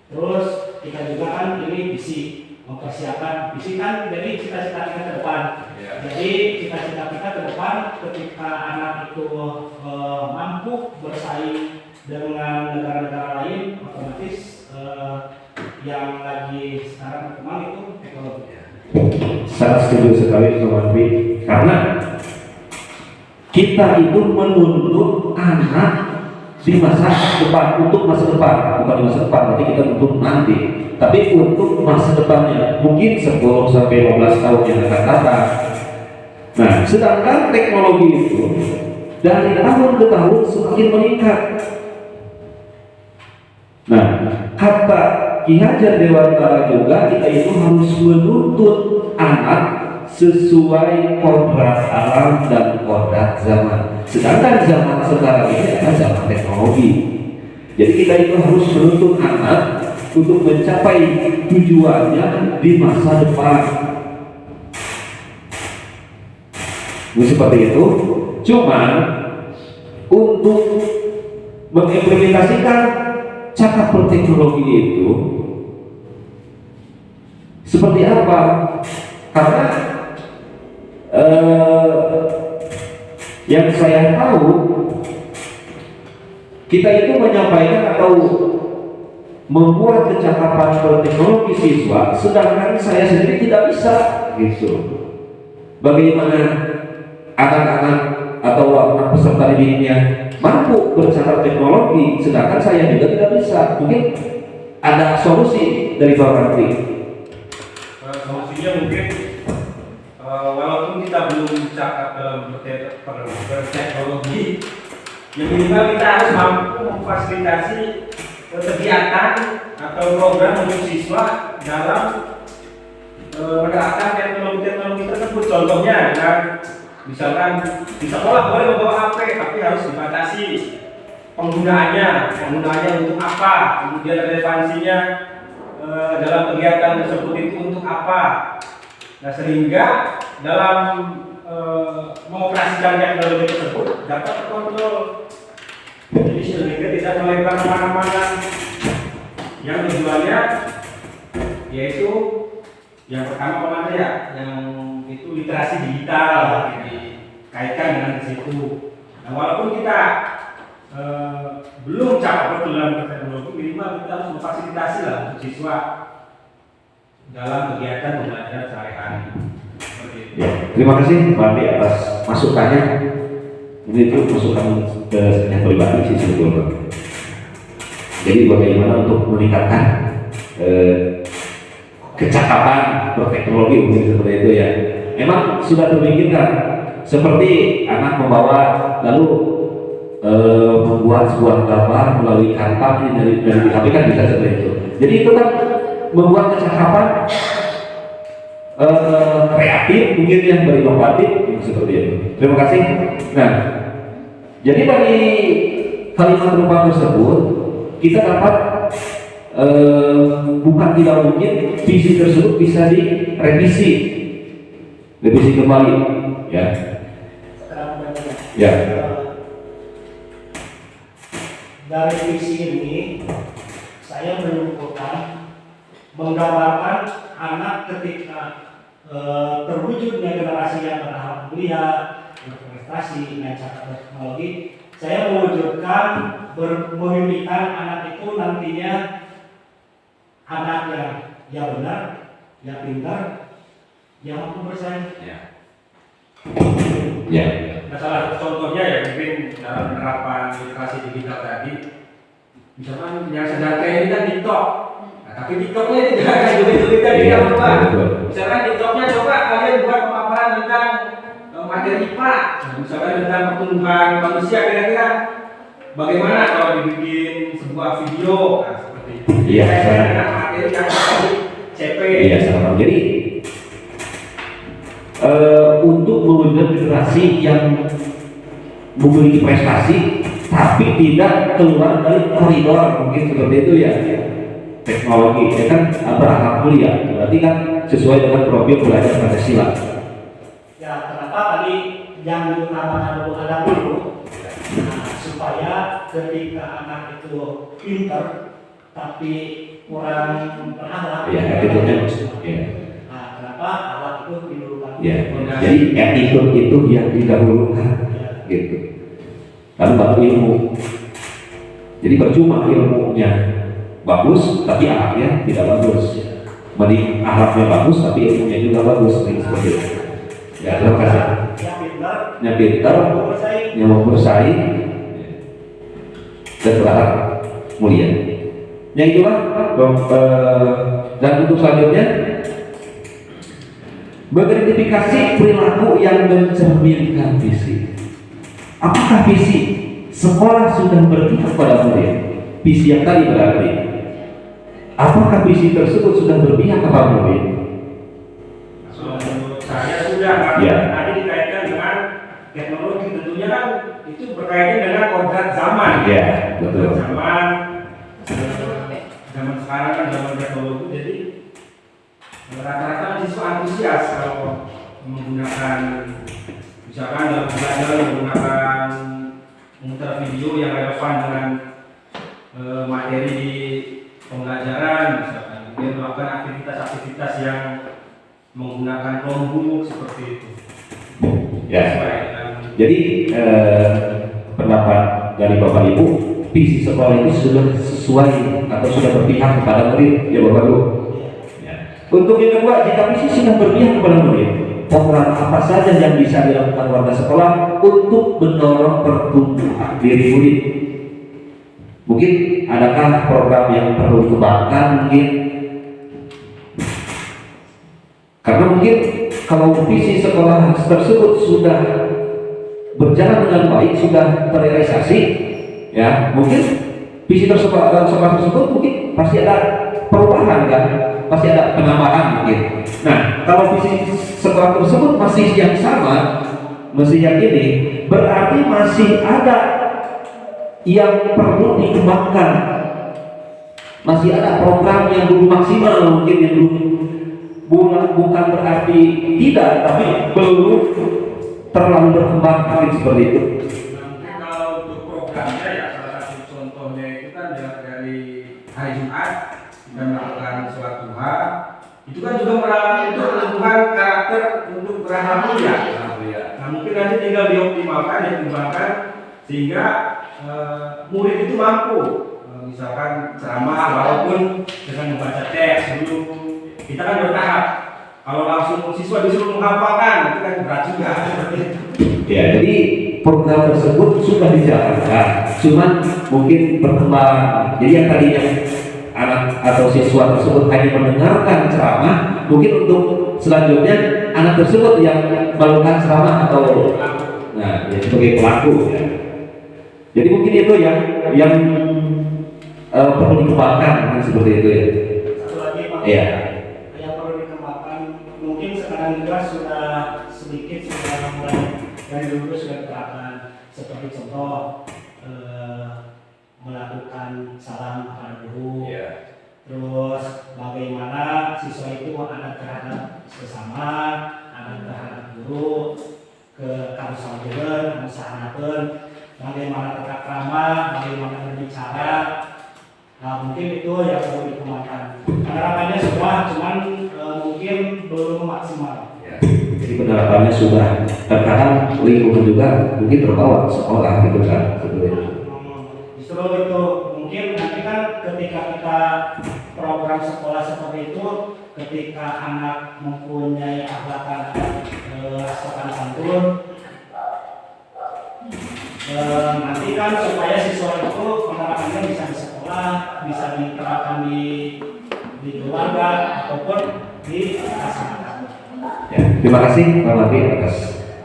Terus kita juga kan ini visi, mempersiapkan visi kan, jadi cita-cita kita ke depan. Jadi cita-cita kita ke depan ketika anak itu mampu bersaing dengan negara-negara lain, otomatis yang lagi sekarang berkembang itu teknologi. Sangat setuju sekali Pak Mandi, karena kita itu menuntut anak di masa depan, untuk masa depan, bukan di masa depan, berarti kita untuk nanti, tapi untuk masa depannya, mungkin 10 sampai 15 tahun yang akan datang. Nah, sedangkan teknologi itu dari tahun ke tahun semakin meningkat. Nah, kata Ki Hajar Dewantara juga, kita itu harus menuntut anak sesuai kodrat alam dan kodrat zaman. Sedangkan zaman sekarang ini adalah zaman teknologi. Jadi kita itu harus menuntut anak untuk mencapai tujuannya di masa depan. Seperti itu. Cuman untuk mengimplementasikan cakap berteknologi itu seperti apa? Karena yang saya tahu, kita itu menyampaikan atau membuat kecakapan berteknologi siswa, sedangkan saya sendiri tidak bisa, gitu. Bagaimana anak-anak atau anak peserta didiknya mampu bercakap teknologi, sedangkan saya juga tidak bisa. Mungkin ada solusi dari Pak Menteri. Solusinya mungkin walaupun kita belum cakap dalam berteknologi, yang minimal kita harus mampu memfasilitasi kegiatan atau program untuk siswa dalam menerapkan teknologi tersebut. Contohnya dengan misalkan di sekolah boleh membawa HP, tapi harus dibatasi penggunaannya untuk apa, kemudian relevansinya dalam kegiatan tersebut itu untuk apa. Nah, sehingga dalam mengoperasikan teknologi tersebut dapat terkontrol. Jadi sehingga tidak melebar kemana-mana. Yang tujuannya yaitu yang pertama kemana ya, yang itu literasi digital dikaitkan dengan ke situ. Nah, walaupun kita belum cakap betul dalam teknologi, minimal kita harus memfasilitasi lah untuk siswa dalam kegiatan pembelajaran sehari-hari. Ya, terima kasih Pak Andi atas masukannya. Mungkin itu masukan ke saya pribadi sih sebetulnya. Jadi bagaimana untuk meningkatkan kecakapan berteknologi mungkin seperti itu ya. Memang sudah terpikirkan seperti anak membawa lalu membuat sebuah gambar melalui kanvas dari HP kan bisa seperti itu. Jadi itu kan membuat kecakapan kreatif mungkin yang berinovatif seperti itu. Terima kasih. Nah, jadi dari kalimat rumah tersebut kita dapat bukan tidak mungkin visi tersebut bisa direvisi kembali ya. Ya. Dari visi ini saya menyimpulkan menggambarkan anak ketika terwujudnya generasi yang berhak mulia, berprestasi dengan cara teknologi, saya mewujudkan memimpikan anak itu nantinya anak yang benar, yang pintar, yang mampu bersaing. Ya. Nah, salah satu contohnya ya mungkin dalam penerapan literasi digital tadi, misalkan yang sedang tren ini kan TikTok. Nah, tapi TikToknya tidak ada joget-joget tadi Iya, yang apa? betul. Misalkan TikToknya coba kalian buat pemaparan tentang materi IPA, misalkan tentang pertumbuhan manusia kira-kira bagaimana kalau dibikin sebuah video, nah, seperti itu. Iya, Saya dengan materi yang tadi CP. Iya, sama. Jadi untuk mewujudkan generasi yang memiliki prestasi tapi tidak keluar dari koridor mungkin seperti itu ya, teknologi ya kan berhak mulia, berarti kan sesuai dengan profil belajar Pancasila. Ya, kenapa tadi yang diutamakan dulu supaya ketika anak itu pintar tapi kurang berakhlak. Ya, attitude-nya. Ya. Nah, kenapa alat itu didulukan? Ya, jadi attitude itu yang didahulukan, gitu. Lalu baru ilmu. Jadi percuma ilmunya bagus, tapi akhlaknya tidak bagus. Mending akhlaknya bagus, tapi ilmunya juga bagus, seperti itu. Ya, terima kasih. Yang pintar, yang mau bersaing, dan berhak mulia. Yang itulah, dan untuk selanjutnya, mengidentifikasi perilaku yang mencerminkan visi. Apakah visi sekolah sudah berpihak pada murid? Visi yang tadi berarti. Apakah visi tersebut sudah berpihak kepada murid? Menurut saya sudah, karena Ya. tadi dikaitkan dengan teknologi, tentunya kan itu berkaitan dengan kodrat zaman. Ya, betul. Zaman sekarang kan zaman teknologi, jadi rata-rata siswa antusias kalau menggunakan, misalkan dalam belajar menggunakan memutar video yang relevan dengan materi di pembelajaran, misalkan kemudian melakukan aktivitas-aktivitas yang menggunakan Chromebook seperti itu. Ya. Sesuai dengan Jadi pendapat dari Bapak Ibu, visi sekolah itu sudah sesuai atau sudah berpihak kepada murid, ya Bapak Ibu. Ya. Untuk yang kedua, jika visi sudah berpihak kepada murid, program apa saja yang bisa dilakukan warga sekolah untuk mendorong pertumbuhan diri murid. Mungkin adakah program yang perlu dikembangkan mungkin? Karena mungkin kalau visi sekolah tersebut sudah berjalan dengan baik, sudah terrealisasi, ya mungkin visi sekolah tersebut mungkin pasti ada perubahan kan, pasti ada penambahan mungkin. Nah, kalau visi sekolah tersebut masih yang sama, masih yang ini, berarti masih ada yang perlu dikembangkan, masih ada program yang belum maksimal mungkin, yang belum, bukan berarti tidak, tapi belum terlalu berkembang mungkin seperti itu. Mungkin kalau untuk programnya ya salah satu contohnya itu kan dari hari Jumat kita melakukan sholat duha, itu kan juga untuk menumbuhkan karakter untuk beralhamdulillah. Nah mungkin nanti tinggal dioptimalkan, dikembangkan sehingga murid itu mampu misalkan ceramah walaupun dengan membaca teks dulu, kita kan bertahap. Kalau langsung siswa disuruh menghafalkan itu kan berat juga. Ya, jadi program tersebut sudah dijalankan, cuman mungkin berkembang. Jadi yang tadinya anak atau siswa tersebut hanya mendengarkan ceramah, mungkin untuk selanjutnya anak tersebut yang melakukan ceramah atau nah, ya, sebagai pelaku. Ya. Jadi mungkin itu yang perlu dikembangkan seperti itu ya. Satu lagi Pak. Iya. Yang perlu dikembangkan mungkin sekarang juga sudah sedikit sudah mulai dari dulu sudah diterapkan, seperti contoh melakukan salam kepada guru. Iya. Terus bagaimana siswa itu ada terhadap sesama, ada terhadap guru, ke karusahajeun, usahakeun, bagaimana tata krama, bagaimana berbicara. Nah mungkin itu yang perlu dikembangkan. Penerapannya sudah, cuman mungkin belum maksimal. Ya. Jadi penerapannya sudah, terkadang lingkungan juga mungkin terbawa sekolah gitu kan sebetulnya. Justru itu mungkin nanti kan ketika kita program sekolah seperti itu, ketika anak mempunyai akhlak sopan santun, nanti kan supaya siswa itu penerapannya bisa di sekolah, bisa diterapkan di keluarga ataupun di masyarakat. Ya, terima kasih Pak Mati atas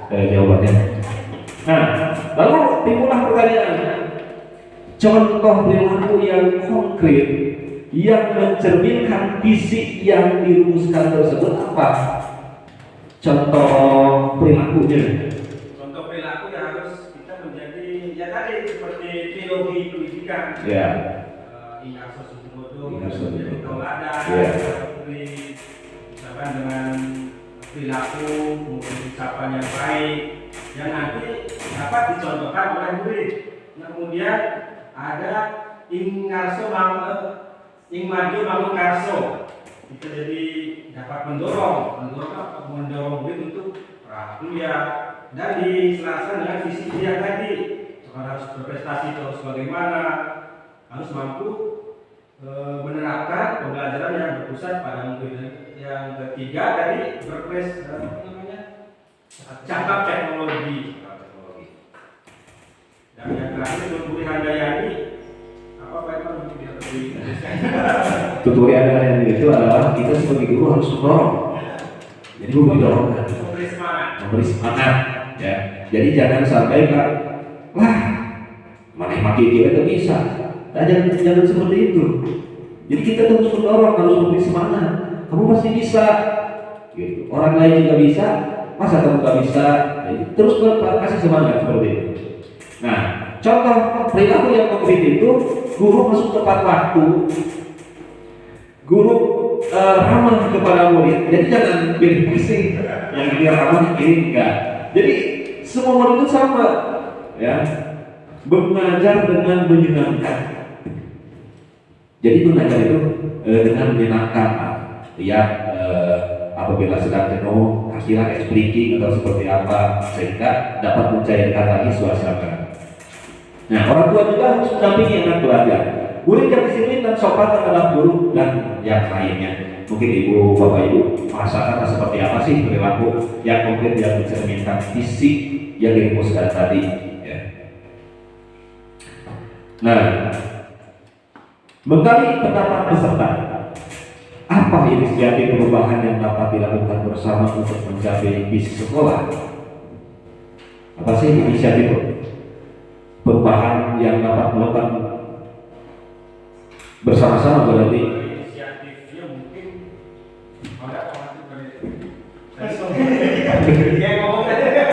jawabannya. Nah, lalu timbullah pertanyaan, contoh perilaku yang konkret yang mencerminkan visi yang dirumuskan tersebut apa? Contoh perilakunya. Contoh perilaku yang harus kita menjadi ya tadi seperti trilogi pendidikan. Ya. Ingat sesuatu, Ingat sesuatu. menjadi tauladan, Ya. seperti misalkan dengan perilaku, kemudian ucapan yang baik, yang nanti dapat dicontohkan oleh murid. Nah, kemudian ada ing maju bangun karso. Kita jadi dapat mendorong murid untuk kuliah dan diselaraskan dengan visi dia tadi. Harus berprestasi terus bagaimana, harus mampu menerapkan pembelajaran yang berpusat pada murid. Yang ketiga tadi cakap teknologi. Dan yang terakhir Tutur Handayani apa Pak Irfan mungkin dia lebih Tutur Handayani itu adalah kita sebagai guru harus mendorong. Jadi guru didorongkan, memberi semangat. Ya. Jadi jangan sampai Kak, wah, mana maki dia itu bisa. Nah, jangan seperti itu. Jadi kita terus mendorong, harus memberi semangat. Kamu pasti bisa. Gitu. Orang lain juga bisa, masa kamu gak bisa? Jadi, terus kasih semangat seperti itu. Nah, contoh perilaku yang konkret itu, guru masuk tepat waktu, guru ramah kepada murid. Jadi jangan pilih pusing, yang dia ramah ini enggak. Jadi semua murid itu sama, ya. Mengajar dengan menyenangkan. Jadi mengajar itu dengan menyenangkan, ya. Apabila sedang jenuh, kasihlah expliking atau seperti apa sehingga dapat mencairkan lagi suasana. Nah, orang tua juga harus mendampingi anak belajar. murid yang disiplin dan sopan terhadap guru dan yang lainnya. Mungkin ibu, bapak ibu merasakan seperti apa sih perilaku yang konkret yang mencerminkan fisik yang dirumuskan tadi. Ya. Nah, menggali pendapat peserta, apa inisiatif perubahan yang dapat dilakukan bersama untuk mencapai visi sekolah? Apa sih inisiatif perubahan yang dapat dilakukan bersama-sama berarti? Inisiatifnya mungkin ada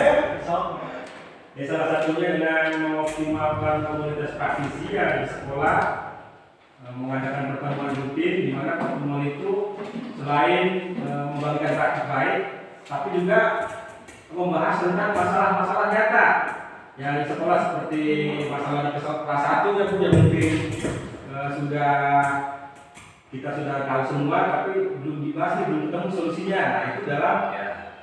ya, salah satunya dengan mengoptimalkan komunitas praktisi yang di sekolah, mengadakan pertemuan rutin di mana pertemuan itu selain membagikan praktik baik, tapi juga membahas tentang masalah-masalah nyata yang di sekolah seperti masalah di kelas 1 yang mungkin kita sudah tahu semua, tapi belum dibahas, belum ketemu solusinya. Nah, itu dalam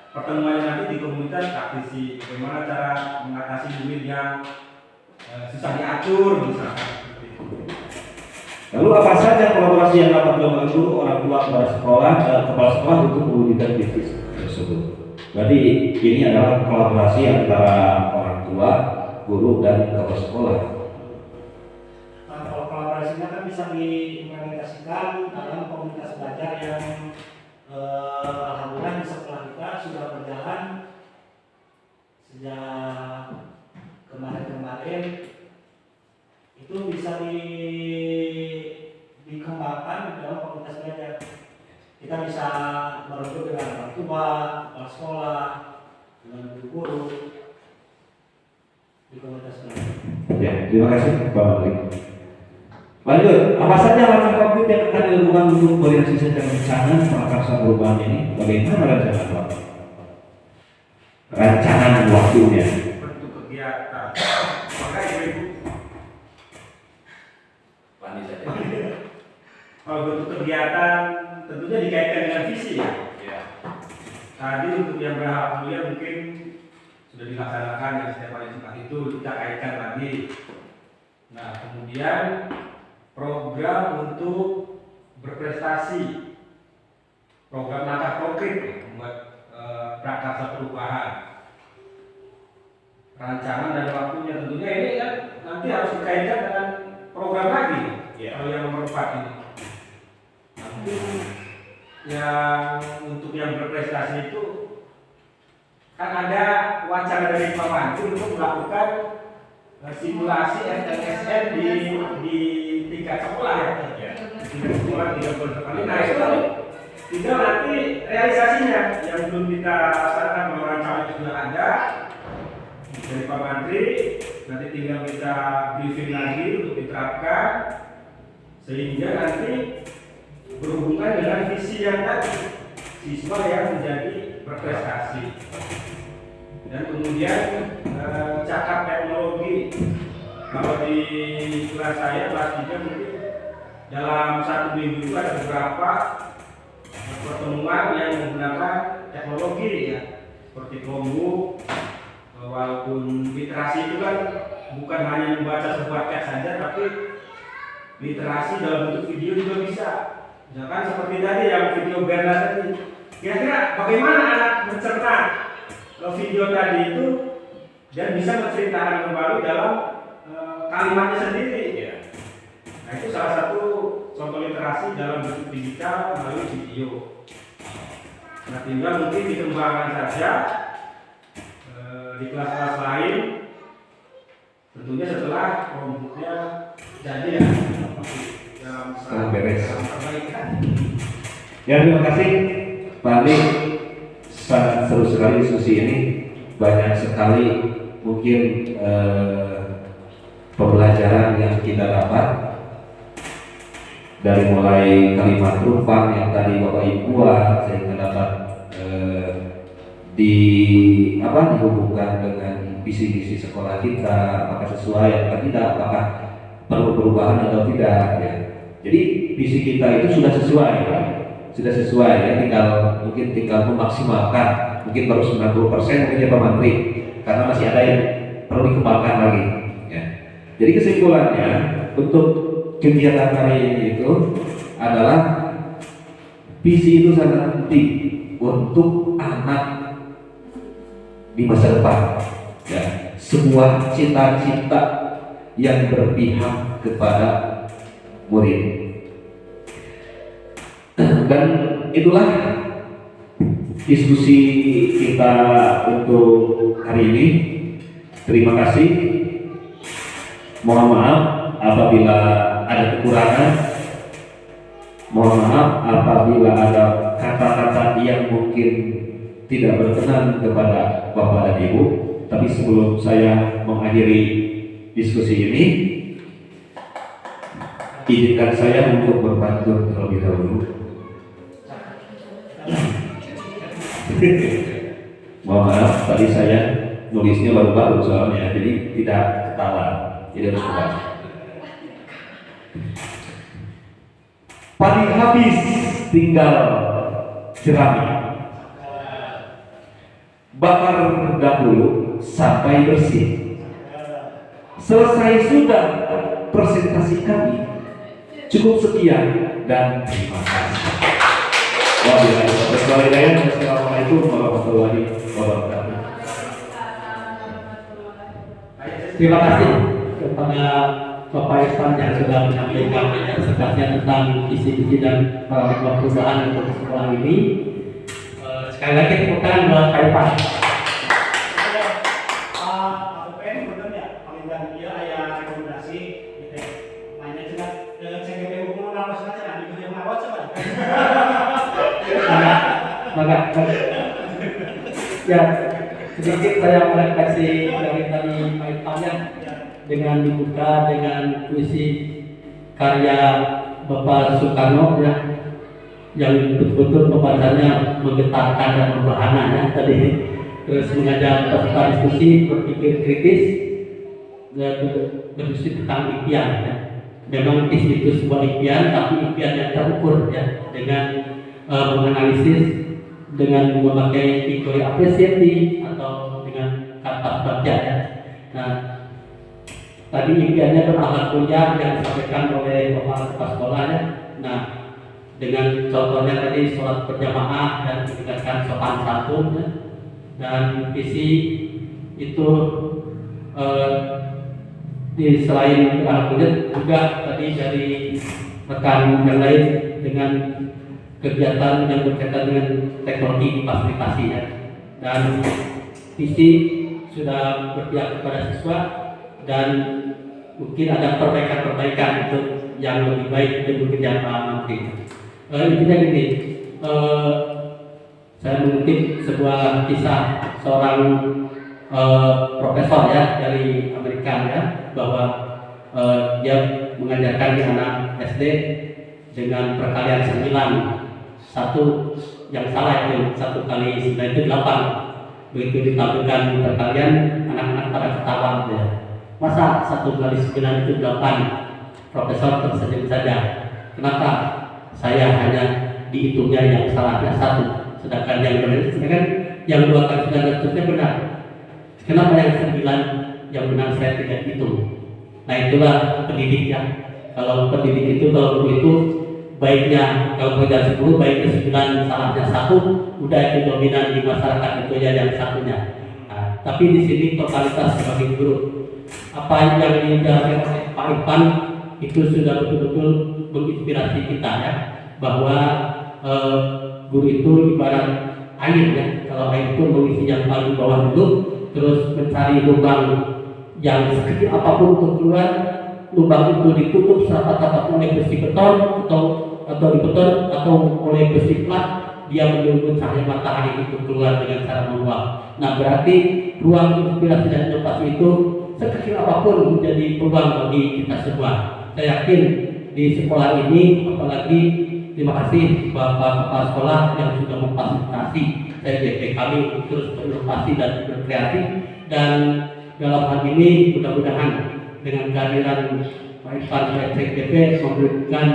pertemuan nanti di komunitas praktisi, bagaimana cara mengatasi murid yang susah diatur misalnya. Lalu apa saja kolaborasi yang dapat dilakukan guru, orang tua, kepada sekolah, dan kepala sekolah untuk mewujudkan bisnis tersebut? Berarti ini adalah kolaborasi antara orang tua, guru, dan kepala sekolah. Nah, kalau kolaborasinya kan bisa diimplementasikan dalam komunitas belajar yang alhamdulillah di sekolah kita sudah berjalan sejak kemarin-kemarin. Itu bisa dikembangkan di dalam komunitas belajar. Kita bisa merujuk dengan orang tua, kepala sekolah, dengan guru di komunitas belajar. Ya, terima kasih Pak Menteri. Lanjut, apa saja langkah konkret yang akan dilakukan untuk merealisasikan rencana prakarsa perubahan ini? Bagaimana rencana Pak? Rancangan waktunya. Bentuk kegiatan, maka ibu kalau bentuk kegiatan tentunya dikaitkan dengan visi ya. Tadi untuk yang berhak mulia mungkin sudah dilaksanakan yang setiap hari Jumat itu kita kaitkan lagi. Nah, kemudian program untuk berprestasi, program langkah konkret membuat prakarsa perubahan, rancangan dan waktunya tentunya ini kan nanti harus dikaitkan dengan program lagi. Kalau yang nomor 4 ini. Nanti yang untuk yang berprestasi itu kan ada wacana dari Pak Menteri untuk melakukan simulasi SNSN di tingkat sekolah ya. Tingkat sekolah 3 kali. Nah itu tinggal nanti realisasinya yang belum kita laksanakan, kalau rancangannya sudah ada dari Pak Menteri, nanti tinggal kita briefing lagi untuk diterapkan sehingga nanti berhubungan dengan visi yang tadi, siswa yang menjadi berprestasi. Dan kemudian cakap teknologi, kalau di kelas saya kelas 3 mungkin dalam 1 minggu itu ada beberapa pertemuan yang menggunakan teknologi ya, seperti Chromebook. Walaupun literasi itu kan bukan hanya membaca sebuah teks saja, tapi literasi dalam bentuk video juga bisa. Misalkan seperti tadi yang video Berna tadi, kira-kira bagaimana anak mencerna video tadi itu dan bisa menceritakan kembali dalam kalimatnya sendiri. Nah itu salah satu contoh literasi dalam bentuk digital melalui video. Nah tinggal mungkin dikembangkan saja di kelas-kelas lain, tentunya setelah Chromebooknya jadi ya. Setelah beres. Ya, terima kasih Pak Andi. Sangat seru sekali diskusi ini. Banyak sekali mungkin pembelajaran yang kita dapat, dari mulai kalimat rumpang yang tadi Bapak Ibu buat, sehingga dapat dihubungkan dengan visi-visi sekolah kita, apakah sesuai atau tidak, apakah perlu perubahan atau tidak ya. Jadi visi kita itu sudah sesuai ya, tinggal memaksimalkan, mungkin baru 90% mungkin ya Pak Menteri, karena masih ada yang perlu dikembangkan lagi ya. Jadi kesimpulannya, untuk kegiatan hari ini itu adalah visi itu sangat penting untuk anak di masa depan. Ya, sebuah cita-cita yang berpihak kepada murid. Dan itulah diskusi kita untuk hari ini. Terima kasih. Mohon maaf apabila ada kekurangan. Mohon maaf apabila ada kata-kata yang mungkin tidak berkenan kepada Bapak dan Ibu. Tapi sebelum saya mengakhiri diskusi ini, izinkan saya untuk berpantun terlebih dahulu. Mohon maaf, tadi saya nulisnya baru-baru soalnya, jadi tidak ketawa, tidak harus membaca. Padi habis, tinggal jerami. Bakar dahulu sampai bersih. Selesai sudah presentasi kami. Cukup sekian dan terima kasih. Wassalamualaikum warahmatullahi wabarakatuh. Terima kasih kepada Bapak Irfan yang sudah menyampaikan presentasinya tentang visi-visi dan perubahan untuk sekolah ini. Sekali lagi tepuk tangan buat Pak Irfan. Ya, sedikit saya merefleksi dari tadi Pak Irfan dengan dibuka dengan puisi karya Bapak Soekarno ya, yang betul-betul pembacanya menggetarkan dan membahana ya tadi, terus mengajak peserta diskusi berpikir kritis dan berdiskusi tentang impian ya. Memang visi itu sebuah impian, tapi impian yang terukur ya, dengan menganalisis dengan memakai teori apresiasi atau dengan kata baca ya. Nah, tadi impiannya berakhlak mulia yang disampaikan oleh Bapak Kepala Sekolah ya. Nah, dengan contohnya tadi sholat berjamaah dan meningkatkan sopan santun ya. Dan visi itu selain berakhlak mulia juga tadi dari rekan yang lain dengan kegiatan yang berkaitan dengan teknologi difasilitasi ya. Dan visi sudah berpihak kepada siswa dan mungkin ada perbaikan-perbaikan untuk yang lebih baik untuk bekerja Pak Menteri. Intinya gini, saya mengutip sebuah kisah seorang profesor ya dari Amerika ya, bahwa dia mengajarkan di anak SD dengan perkalian 9. Satu yang salah itu 1 kali 9 itu 8. Begitu ditampilkan perkalian, anak-anak pada ketawa ya. Masa 1 kali 9 itu 8? Profesor tersenyum saja. Kenapa? Saya hanya dihitungnya yang salahnya 1, sedangkan yang benar, sedangkan yang 2 kali 9 itu benar. Kenapa yang 9 yang benar saya tidak hitung? Nah itulah pendidik ya. Kalau pendidik itu, kalau guru itu baiknya kalau belajar 10, baiknya 9, salahnya 1, udah itu dominan di masyarakat itu ya yang satunya. Nah, tapi di sini totalitas sebagai guru, apa yang dijalankan oleh Pak Irfan itu sudah betul-betul menginspirasi kita ya, bahwa guru itu ibarat air ya. Kalau air itu mengisi yang paling bawah dulu, terus mencari lubang yang sekecil apapun untuk keluar. Lubang itu ditutup serapat-rapat oleh besi beton atau dibeton atau oleh besi plat, dia menunggu cahaya matahari itu keluar dengan cara menguap. Nah berarti ruang inspirasi dan inovasi itu sekecil apapun menjadi peluang bagi kita semua. Saya yakin di sekolah ini, apalagi terima kasih Bapak Kepala Sekolah yang sudah memfasilitasi SDP kami untuk terus berinovasi dan berkreasi, dan dalam hal ini mudah-mudahan dengan kehadiran Pak Irfan SDP memberikan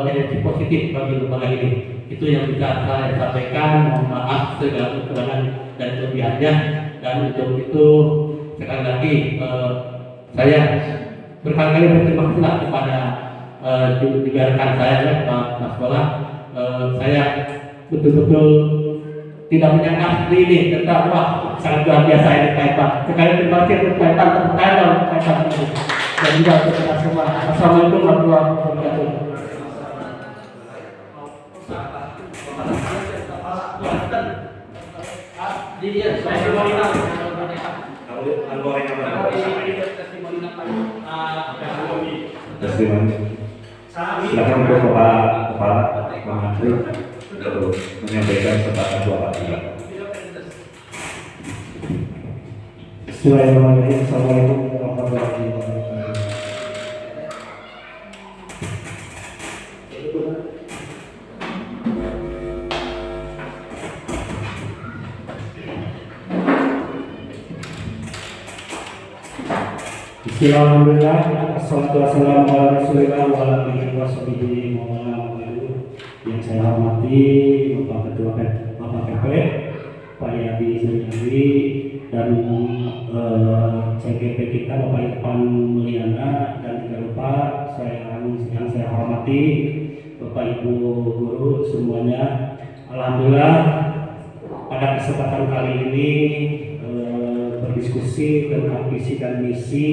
energi positif bagi lembaga ini. Itu yang bisa saya sampaikan. Mohon maaf segala kekurangan dan kelebihannya. Dan untuk itu sekali lagi saya berkali-kali berterima kasih lah kepada juga rekan saya ya, Pak Sekolah. Saya betul-betul tidak menyangka seperti ini, tentang wah sangat luar biasa ini Pak Ipan. Sekali terima kasih untuk Pak Ipan, tepuk tangan dong Pak Ipan ini. Dan juga untuk kita semua. Assalamualaikum warahmatullahi wabarakatuh. Testimoni. Silakan untuk Bapak Kepala Menteri untuk menyampaikan kesempatan Bapak juga. Bismillahirrahmanirrahim. Assalamualaikum warahmatullahi wabarakatuh. Bismillahirrahmanirrahim. Assalatu wassalamu ala rasulillah wa ala alihi wa sahbihi wa man walah. Yang saya hormati Bapak Ketua Bapak PP, Pak Yadi Suryadi, dan CGP kita Bapak Irfan Mulyana, dan tidak lupa yang saya hormati Bapak Ibu guru semuanya. Alhamdulillah pada kesempatan kali ini berdiskusi tentang visi dan misi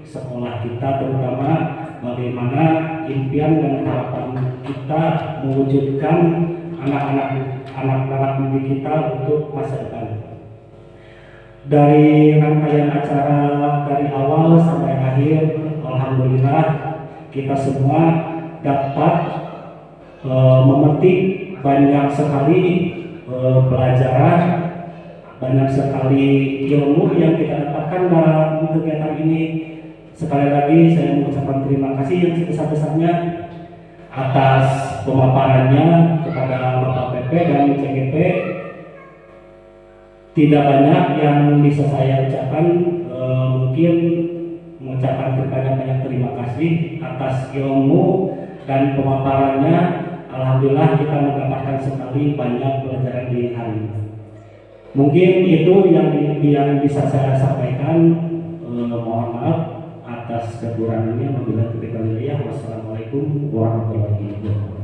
sekolah kita, terutama bagaimana impian dan harapan kita mewujudkan anak-anak didik kita untuk masa depan. Dari rangkaian acara dari awal sampai akhir, alhamdulillah kita semua dapat memetik banyak sekali pelajaran, banyak sekali ilmu yang kita dapatkan dalam kegiatan ini. Sekali lagi saya mengucapkan terima kasih yang sebesar-besarnya atas pemaparannya kepada Bapak PP dan CGP. Tidak banyak yang bisa saya ucapkan, mungkin mengucapkan banyak terima kasih atas ilmu dan pemaparannya. Alhamdulillah kita mendapatkan sekali banyak pelajaran di hari ini. Mungkin itu yang bisa saya sampaikan. Mohon maaf atas kekurangannya. Wabillahi taufiq wal hidayah. Wassalamualaikum warahmatullahi wabarakatuh.